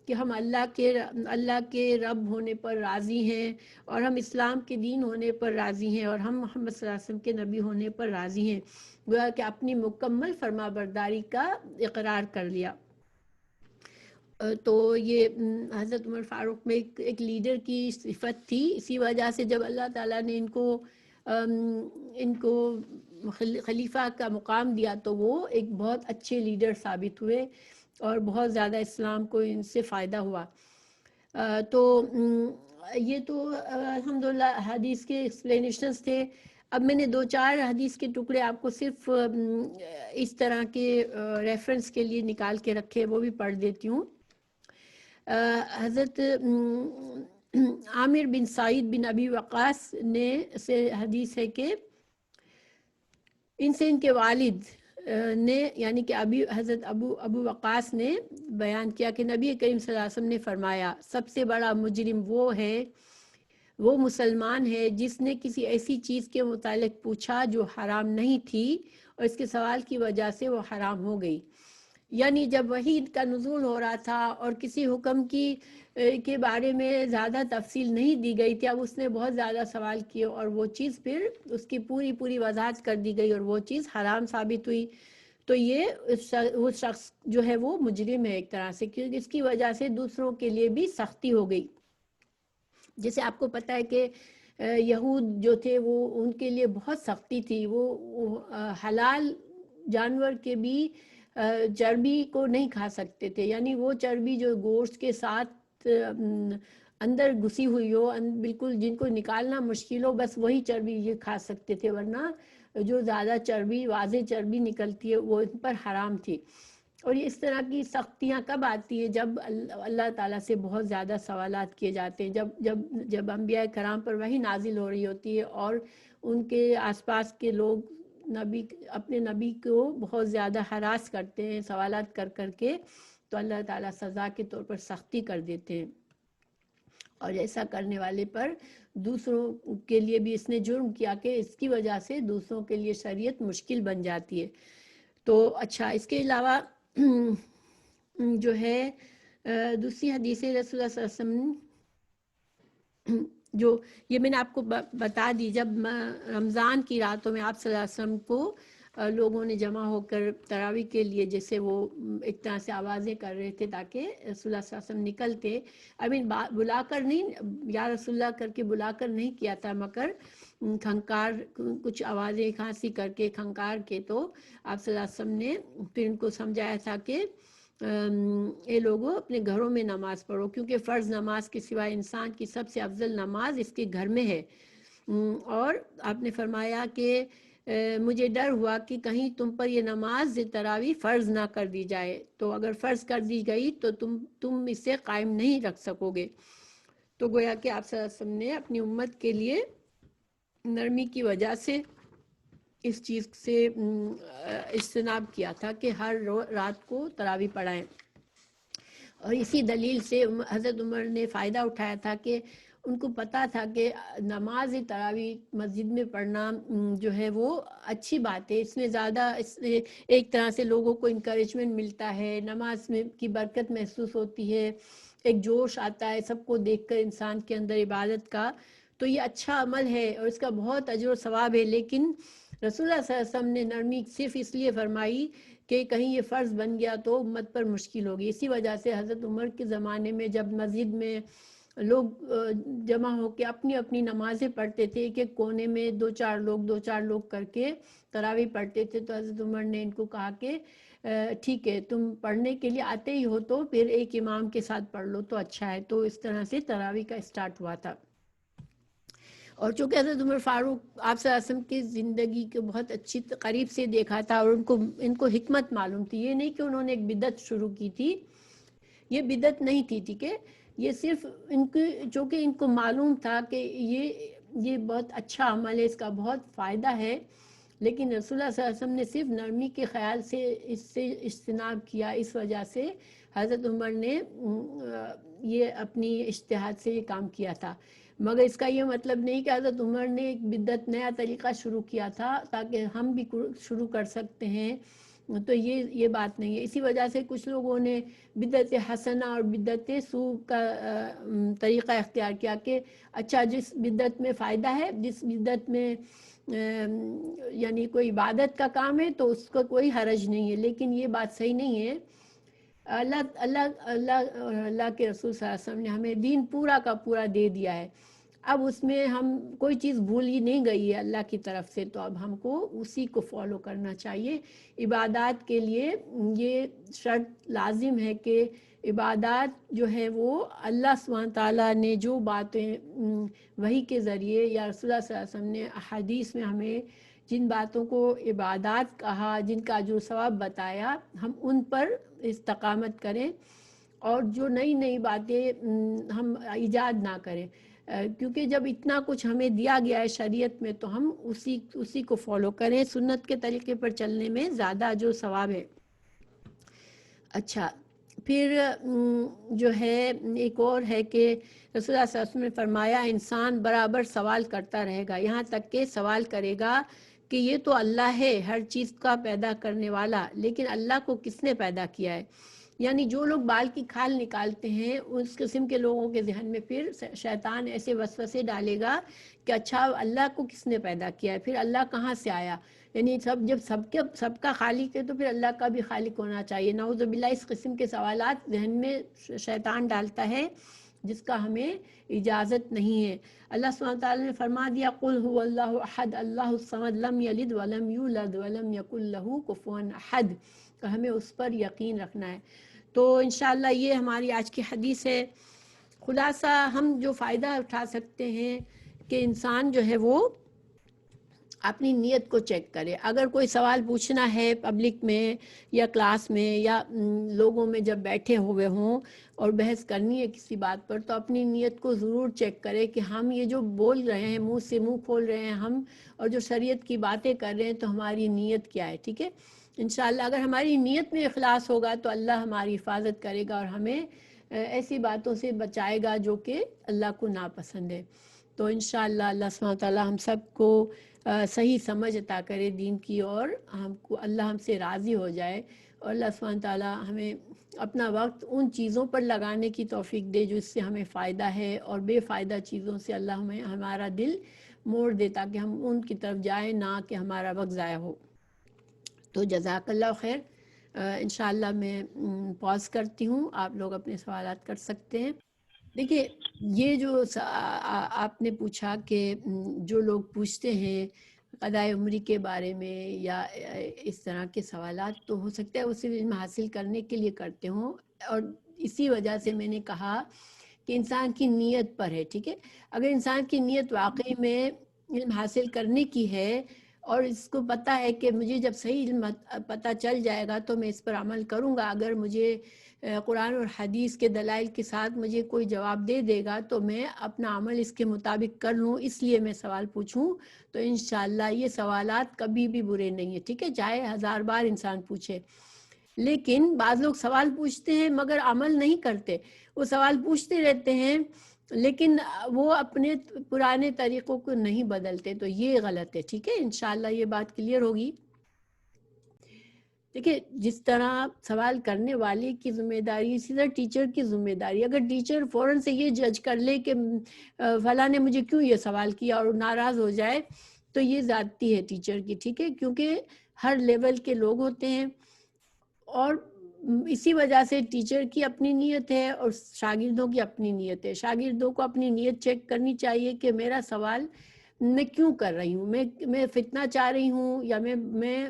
کہ ہم اللہ کے رب ہونے پر راضی ہیں اور ہم اسلام کے دین ہونے پر راضی ہیں اور ہم محمد صلی اللہ علیہ وسلم کے نبی ہونے پر راضی ہیں، گویا کہ اپنی مکمل فرما برداری کا اقرار کر لیا۔ تو یہ حضرت عمر فاروق میں ایک لیڈر کی صفت تھی، اسی وجہ سے جب اللہ تعالیٰ نے ان کو خلیفہ کا مقام دیا تو وہ ایک بہت اچھے لیڈر ثابت ہوئے اور بہت زیادہ اسلام کو ان سے فائدہ ہوا۔ تو یہ تو الحمدللہ حدیث کے ایکسپلینیشنز تھے۔ اب میں نے 2-4 حدیث کے ٹکڑے آپ کو صرف اس طرح کے ریفرنس کے لیے نکال کے رکھے، وہ بھی پڑھ دیتی ہوں۔ حضرت عامر بن سعید بن ابی وقاص نے سے حدیث ہے کہ ان کے والد نے یعنی کہ حضرت ابو وقاص نے بیان کیا کہ نبی کریم صلی اللہ علیہ وسلم نے فرمایا، سب سے بڑا مجرم وہ مسلمان ہے جس نے کسی ایسی چیز کے متعلق پوچھا جو حرام نہیں تھی اور اس کے سوال کی وجہ سے وہ حرام ہو گئی۔ یعنی جب وحی کا نزول ہو رہا تھا اور کسی حکم کے بارے میں زیادہ تفصیل نہیں دی گئی تھی، اب اس نے بہت زیادہ سوال کیے اور وہ چیز پھر اس کی پوری وضاحت کر دی گئی اور وہ چیز حرام ثابت ہوئی، تو وہ شخص جو ہے وہ مجرم ہے ایک طرح سے، کیونکہ اس کی وجہ سے دوسروں کے لیے بھی سختی ہو گئی۔ جیسے آپ کو پتہ ہے کہ یہود جو تھے وہ ان کے لیے بہت سختی تھی، وہ حلال جانور کے بھی چربی کو نہیں کھا سکتے تھے، یعنی وہ چربی جو گوشت کے ساتھ اندر گھسی ہوئی ہو، بالکل جن کو نکالنا مشکل ہو، بس وہی چربی یہ کھا سکتے تھے، ورنہ جو زیادہ چربی، واضح چربی نکلتی ہے وہ ان پر حرام تھی۔ اور اس طرح کی سختیاں کب آتی ہے؟ جب اللہ تعالیٰ سے بہت زیادہ سوالات کیے جاتے ہیں، جب انبیاء کرام پر وحی نازل ہو رہی ہوتی ہے اور ان کے آس پاس کے لوگ اپنے نبی کو بہت زیادہ ہراس کرتے ہیں سوالات کر کے، تو اللہ تعالیٰ سزا کے طور پر سختی کر دیتے ہیں، اور ایسا کرنے والے پر دوسروں کے لیے بھی اس نے جرم کیا کہ اس کی وجہ سے دوسروں کے لیے شریعت مشکل بن جاتی ہے۔ تو اچھا، اس کے علاوہ جو ہے دوسری حدیث رسول اللہ صلی اللہ علیہ وسلم، جو یہ میں نے آپ کو بتا دی، جب رمضان کی راتوں میں آپ صلی اللہ علیہ وسلم کو لوگوں نے جمع ہو کر تراویح کے لیے جیسے وہ ایک طرح سے آوازیں کر رہے تھے تاکہ رسول اللہ صلی اللہ علیہ وسلم نکلتے، بلا کر نہیں، یا رسول اللہ کر کے بلا کر نہیں کیا تھا، مگر کھنکار کچھ آوازیں کھانسی کر کے کھنکار کے، تو آپ صلی اللہ علیہ وسلم نے پھر ان کو سمجھایا تھا کہ اے لوگوں اپنے گھروں میں نماز پڑھو، کیونکہ فرض نماز کے سوائے انسان کی سب سے افضل نماز اس کے گھر میں ہے۔ اور آپ نے فرمایا کہ مجھے ڈر ہوا کہ کہیں تم پر یہ نماز تراویح فرض نہ کر دی جائے، تو اگر فرض کر دی گئی تو تم اسے قائم نہیں رکھ سکو گے۔ تو گویا کہ آپ صلی اللہ علیہ وسلم نے اپنی امت کے لیے نرمی کی وجہ سے اس چیز سے اجتناب کیا تھا کہ ہر رات کو تراویح پڑھائیں، اور اسی دلیل سے حضرت عمر نے فائدہ اٹھایا تھا کہ ان کو پتا تھا کہ نماز تراویح مسجد میں پڑھنا جو ہے وہ اچھی بات ہے، اس میں زیادہ ایک طرح سے لوگوں کو انکریجمنٹ ملتا ہے، نماز میں کی برکت محسوس ہوتی ہے، ایک جوش آتا ہے سب کو دیکھ کر انسان کے اندر عبادت کا، تو یہ اچھا عمل ہے اور اس کا بہت اجر و ثواب ہے۔ لیکن رسول اللہ صلی اللہ علیہ وسلم نے نرمی صرف اس لیے فرمائی کہ کہیں یہ فرض بن گیا تو امت پر مشکل ہوگی، اسی وجہ سے حضرت عمر کے زمانے میں جب مسجد میں لوگ جمع ہو کے اپنی اپنی نمازیں پڑھتے تھے، ایک ایک کونے میں دو چار لوگ کر کے تراویح پڑھتے تھے، تو حضرت عمر نے ان کو کہا کہ ٹھیک ہے، تم پڑھنے کے لیے آتے ہی ہو تو پھر ایک امام کے ساتھ پڑھ لو تو اچھا ہے، تو اس طرح سے تراویح کا اسٹارٹ ہوا تھا۔ اور چونکہ حضرت عمر فاروق آپ صلی اللہ علیہ وسلم کی زندگی کو بہت اچھی قریب سے دیکھا تھا، اور ان کو حکمت معلوم تھی، یہ نہیں کہ انہوں نے ایک بدعت شروع کی تھی، یہ بدعت نہیں تھی، ٹھیک ہے، یہ صرف چونکہ ان کو معلوم تھا کہ یہ بہت اچھا عمل ہے، اس کا بہت فائدہ ہے، لیکن رسول اللہ صلی اللہ علیہ وسلم نے صرف نرمی کے خیال سے اس سے اجتناب کیا، اس وجہ سے حضرت عمر نے یہ اپنی اجتہاد سے یہ کام کیا تھا، مگر اس کا یہ مطلب نہیں کہ حضرت عمر نے ایک بدعت نیا طریقہ شروع کیا تھا تاکہ ہم بھی شروع کر سکتے ہیں، تو یہ بات نہیں ہے۔ اسی وجہ سے کچھ لوگوں نے بدعت حسنہ اور بدعت سو کا طریقہ اختیار کیا کہ اچھا جس بدعت میں فائدہ ہے، جس بدعت میں یعنی کوئی عبادت کا کام ہے تو اس کا کوئی حرج نہیں ہے، لیکن یہ بات صحیح نہیں ہے۔ اللہ کے رسول صلی اللہ علیہ وسلم نے ہمیں دین پورا کا پورا دے دیا ہے، اب اس میں ہم کوئی چیز بھولی نہیں گئی ہے اللہ کی طرف سے، تو اب ہم کو اسی کو فالو کرنا چاہیے۔ عبادات کے لیے یہ شرط لازم ہے کہ عبادات جو ہے وہ اللہ سبحانہ تعالیٰ نے جو باتیں وحی کے ذریعے یا رسول اللہ صلی اللہ علیہ وسلم نے احادیث میں ہمیں جن باتوں کو عبادات کہا، جن کا جو ثواب بتایا، ہم ان پر استقامت کریں، اور جو نئی باتیں ہم ایجاد نہ کریں، کیونکہ جب اتنا کچھ ہمیں دیا گیا ہے شریعت میں تو ہم اسی کو فالو کریں، سنت کے طریقے پر چلنے میں زیادہ جو ثواب ہے۔ اچھا، پھر جو ہے ایک اور ہے کہ رسول اللہ صلی اللہ علیہ وسلم نے فرمایا انسان برابر سوال کرتا رہے گا، یہاں تک کہ سوال کرے گا کہ یہ تو اللہ ہے ہر چیز کا پیدا کرنے والا، لیکن اللہ کو کس نے پیدا کیا ہے؟ یعنی جو لوگ بال کی کھال نکالتے ہیں اس قسم کے لوگوں کے ذہن میں پھر شیطان ایسے وسوسے ڈالے گا کہ اچھا اللہ کو کس نے پیدا کیا ہے، پھر اللہ کہاں سے آیا؟ یعنی جب سب کا خالق ہے تو پھر اللہ کا بھی خالق ہونا چاہیے۔ نعوذ باللہ اس قسم کے سوالات ذہن میں شیطان ڈالتا ہے جس کا ہمیں اجازت نہیں ہے۔ اللہ سبحانہ تعالیٰ نے فرما دیا قل هو اللہ احد اللہ الصمد لم یلد ولم یولد ولم یکن له کفوا احد، تو ہمیں اس پر یقین رکھنا ہے۔ تو انشاءاللہ یہ ہماری آج کی حدیث ہے، خلاصہ ہم جو فائدہ اٹھا سکتے ہیں کہ انسان جو ہے وہ اپنی نیت کو چیک کرے. اگر کوئی سوال پوچھنا ہے پبلک میں یا کلاس میں یا لوگوں میں جب بیٹھے ہوئے ہوں اور بحث کرنی ہے کسی بات پر، تو اپنی نیت کو ضرور چیک کرے کہ ہم یہ جو بول رہے ہیں، منہ سے منہ کھول رہے ہیں ہم، اور جو شریعت کی باتیں کر رہے ہیں، تو ہماری نیت کیا ہے. ٹھیک ہے، انشاءاللہ اگر ہماری نیت میں اخلاص ہوگا تو اللہ ہماری حفاظت کرے گا اور ہمیں ایسی باتوں سے بچائے گا جو کہ اللہ کو ناپسند ہے. تو انشاءاللہ اللہ سبحانہ تعالیٰ ہم سب کو صحیح سمجھ عطا کرے دین کی، اور ہم کو اللہ ہم سے راضی ہو جائے، اور اللہ سبحانہ تعالیٰ ہمیں اپنا وقت ان چیزوں پر لگانے کی توفیق دے جو اس سے ہمیں فائدہ ہے، اور بے فائدہ چیزوں سے اللہ ہمیں ہمارا دل موڑ دے تاکہ ہم ان کی طرف جائیں، نہ کہ ہمارا وقت ضائع ہو. تو جزاک اللہ خیر. انشاءاللہ میں پاز کرتی ہوں، آپ لوگ اپنے سوالات کر سکتے ہیں. دیکھیے، یہ جو آپ نے پوچھا کہ جو لوگ پوچھتے ہیں قضائے عمری کے بارے میں یا اس طرح کے سوالات، تو ہو سکتا ہے وہ صرف علم حاصل کرنے کے لیے کرتے ہوں، اور اسی وجہ سے میں نے کہا کہ انسان کی نیت پر ہے. ٹھیک ہے، اگر انسان کی نیت واقعی میں علم حاصل کرنے کی ہے اور اس کو پتہ ہے کہ مجھے جب صحیح علم پتہ چل جائے گا تو میں اس پر عمل کروں گا، اگر مجھے قرآن اور حدیث کے دلائل کے ساتھ مجھے کوئی جواب دے دے گا تو میں اپنا عمل اس کے مطابق کر لوں، اس لیے میں سوال پوچھوں، تو انشاءاللہ یہ سوالات کبھی بھی برے نہیں ہیں. ٹھیک ہے، چاہے 1000 بار انسان پوچھے. لیکن بعض لوگ سوال پوچھتے ہیں مگر عمل نہیں کرتے، وہ سوال پوچھتے رہتے ہیں لیکن وہ اپنے پرانے طریقوں کو نہیں بدلتے، تو یہ غلط ہے. ٹھیک ہے، انشاءاللہ یہ بات کلیئر ہوگی. دیکھیں، جس طرح سوال کرنے والے کی ذمہ داری، اسی طرح ٹیچر کی ذمہ داری. اگر ٹیچر فوراً سے یہ جج کر لے کہ فلاں نے مجھے کیوں یہ سوال کیا اور ناراض ہو جائے، تو یہ زیادتی ہے ٹیچر کی. ٹھیک ہے، کیونکہ ہر لیول کے لوگ ہوتے ہیں، اور اسی وجہ سے ٹیچر کی اپنی نیت ہے اور شاگردوں کی اپنی نیت ہے. شاگردوں کو اپنی نیت چیک کرنی چاہیے کہ میرا سوال میں کیوں کر رہی ہوں، میں فتنہ چاہ رہی ہوں، یا میں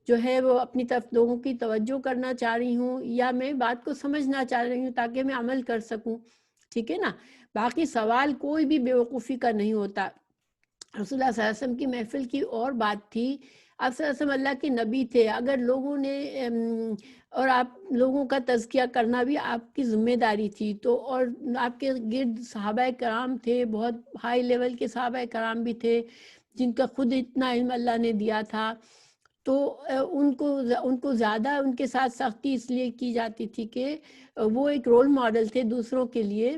جو ہے وہ اپنی طرف لوگوں کی توجہ کرنا چاہ رہی ہوں، یا میں بات کو سمجھنا چاہ رہی ہوں تاکہ میں عمل کر سکوں. ٹھیک ہے نا، باقی سوال کوئی بھی بیوقوفی کا نہیں ہوتا. رسول اللہ صلی اللہ علیہ وسلم کی محفل کی اور بات تھی. آپ صلی اللہ علیہ وسلم اللہ کے نبی تھے، اگر لوگوں نے اور آپ لوگوں کا تزکیہ کرنا بھی آپ کی ذمہ داری تھی، تو اور آپ کے گرد صحابہ کرام تھے، بہت ہائی لیول کے صحابہ کرام بھی تھے جن کا خود اتنا علم اللہ نے دیا تھا، تو ان کو زیادہ ان کے ساتھ سختی اس لیے کی جاتی تھی کہ وہ ایک رول ماڈل تھے دوسروں کے لیے.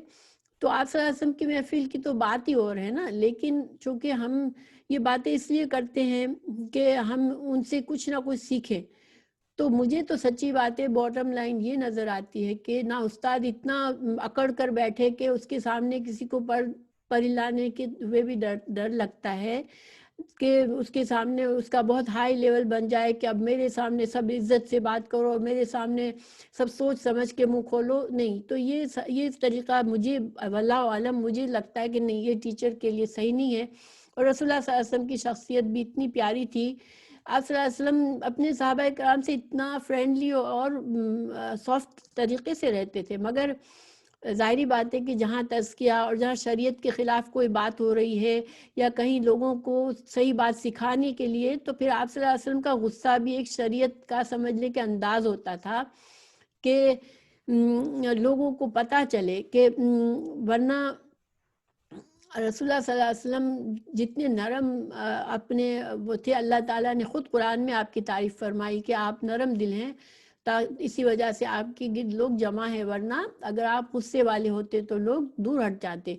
تو آپ صلی اللہ علیہ وسلم کی محفل کی تو بات ہی اور ہے نا، لیکن چونکہ ہم یہ باتیں اس لیے کرتے ہیں کہ ہم ان سے کچھ نہ کچھ سیکھیں. تو مجھے تو سچی بات ہے، باٹم لائن یہ نظر آتی ہے کہ نہ استاد اتنا اکڑ کر بیٹھے کہ اس کے سامنے کسی کو پر لانے کے ہوئے بھی ڈر لگتا ہے کہ اس کے سامنے اس کا بہت ہائی لیول بن جائے کہ اب میرے سامنے سب عزت سے بات کرو اور میرے سامنے سب سوچ سمجھ کے منہ کھولو. نہیں، تو یہ طریقہ مجھے واللہ عالم مجھے لگتا ہے کہ نہیں، یہ ٹیچر کے لیے صحیح نہیں ہے. اور رسول اللہ صلی اللہ علیہ وسلم کی شخصیت بھی اتنی پیاری تھی. آپ صلی اللہ علیہ وسلم اپنے صحابہ کرام سے اتنا فرینڈلی اور سافٹ طریقے سے رہتے تھے، مگر ظاہری بات ہے کہ جہاں تزکیہ اور جہاں شریعت کے خلاف کوئی بات ہو رہی ہے یا کہیں لوگوں کو صحیح بات سکھانے کے لیے، تو پھر آپ صلی اللہ علیہ وسلم کا غصہ بھی ایک شریعت کا سمجھنے کے انداز ہوتا تھا کہ لوگوں کو پتہ چلے کہ ورنہ رسول اللہ صلی اللہ علیہ وسلم جتنے نرم اپنے وہ تھے، اللہ تعالیٰ نے خود قرآن میں آپ کی تعریف فرمائی کہ آپ نرم دل ہیں، اسی وجہ سے آپ کے گرد لوگ جمع ہیں، ورنہ اگر آپ غصے والے ہوتے تو لوگ دور ہٹ جاتے.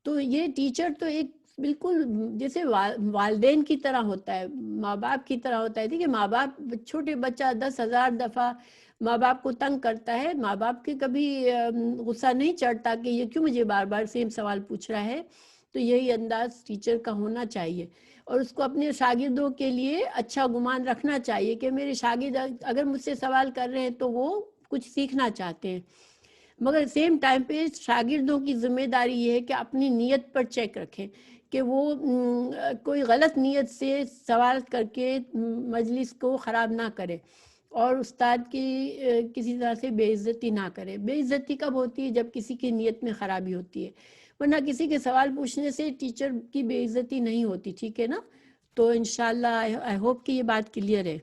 تو یہ ٹیچر تو ایک بالکل جیسے والدین کی طرح ہوتا ہے، ماں باپ کی طرح ہوتا ہے. دیکھیے، ماں باپ چھوٹے بچہ 10,000 دفعہ ماں باپ کو تنگ کرتا ہے، ماں باپ کے کبھی غصہ نہیں چڑھتا کہ یہ کیوں مجھے بار بار سیم سوال پوچھ رہا ہے. تو یہی انداز ٹیچر کا ہونا چاہیے، اور اس کو اپنے شاگردوں کے لیے اچھا گمان رکھنا چاہیے کہ میرے شاگرد اگر مجھ سے سوال کر رہے ہیں تو وہ کچھ سیکھنا چاہتے ہیں. مگر سیم ٹائم پہ شاگردوں کی ذمہ داری یہ ہے کہ اپنی نیت پر چیک رکھیں کہ وہ کوئی غلط نیت سے سوال کر کے مجلس کو خراب نہ کرے. اور استاد کی کسی طرح سے بے عزتی نہ کرے. بے عزتی کب ہوتی ہے؟ جب کسی کی نیت میں خرابی ہوتی ہے، ورنہ کسی کے سوال پوچھنے سے ٹیچر کی بے عزتی نہیں ہوتی. ٹھیک ہے نا؟ تو انشاءاللہ آئی ہوپ کہ یہ بات کلیئر ہے.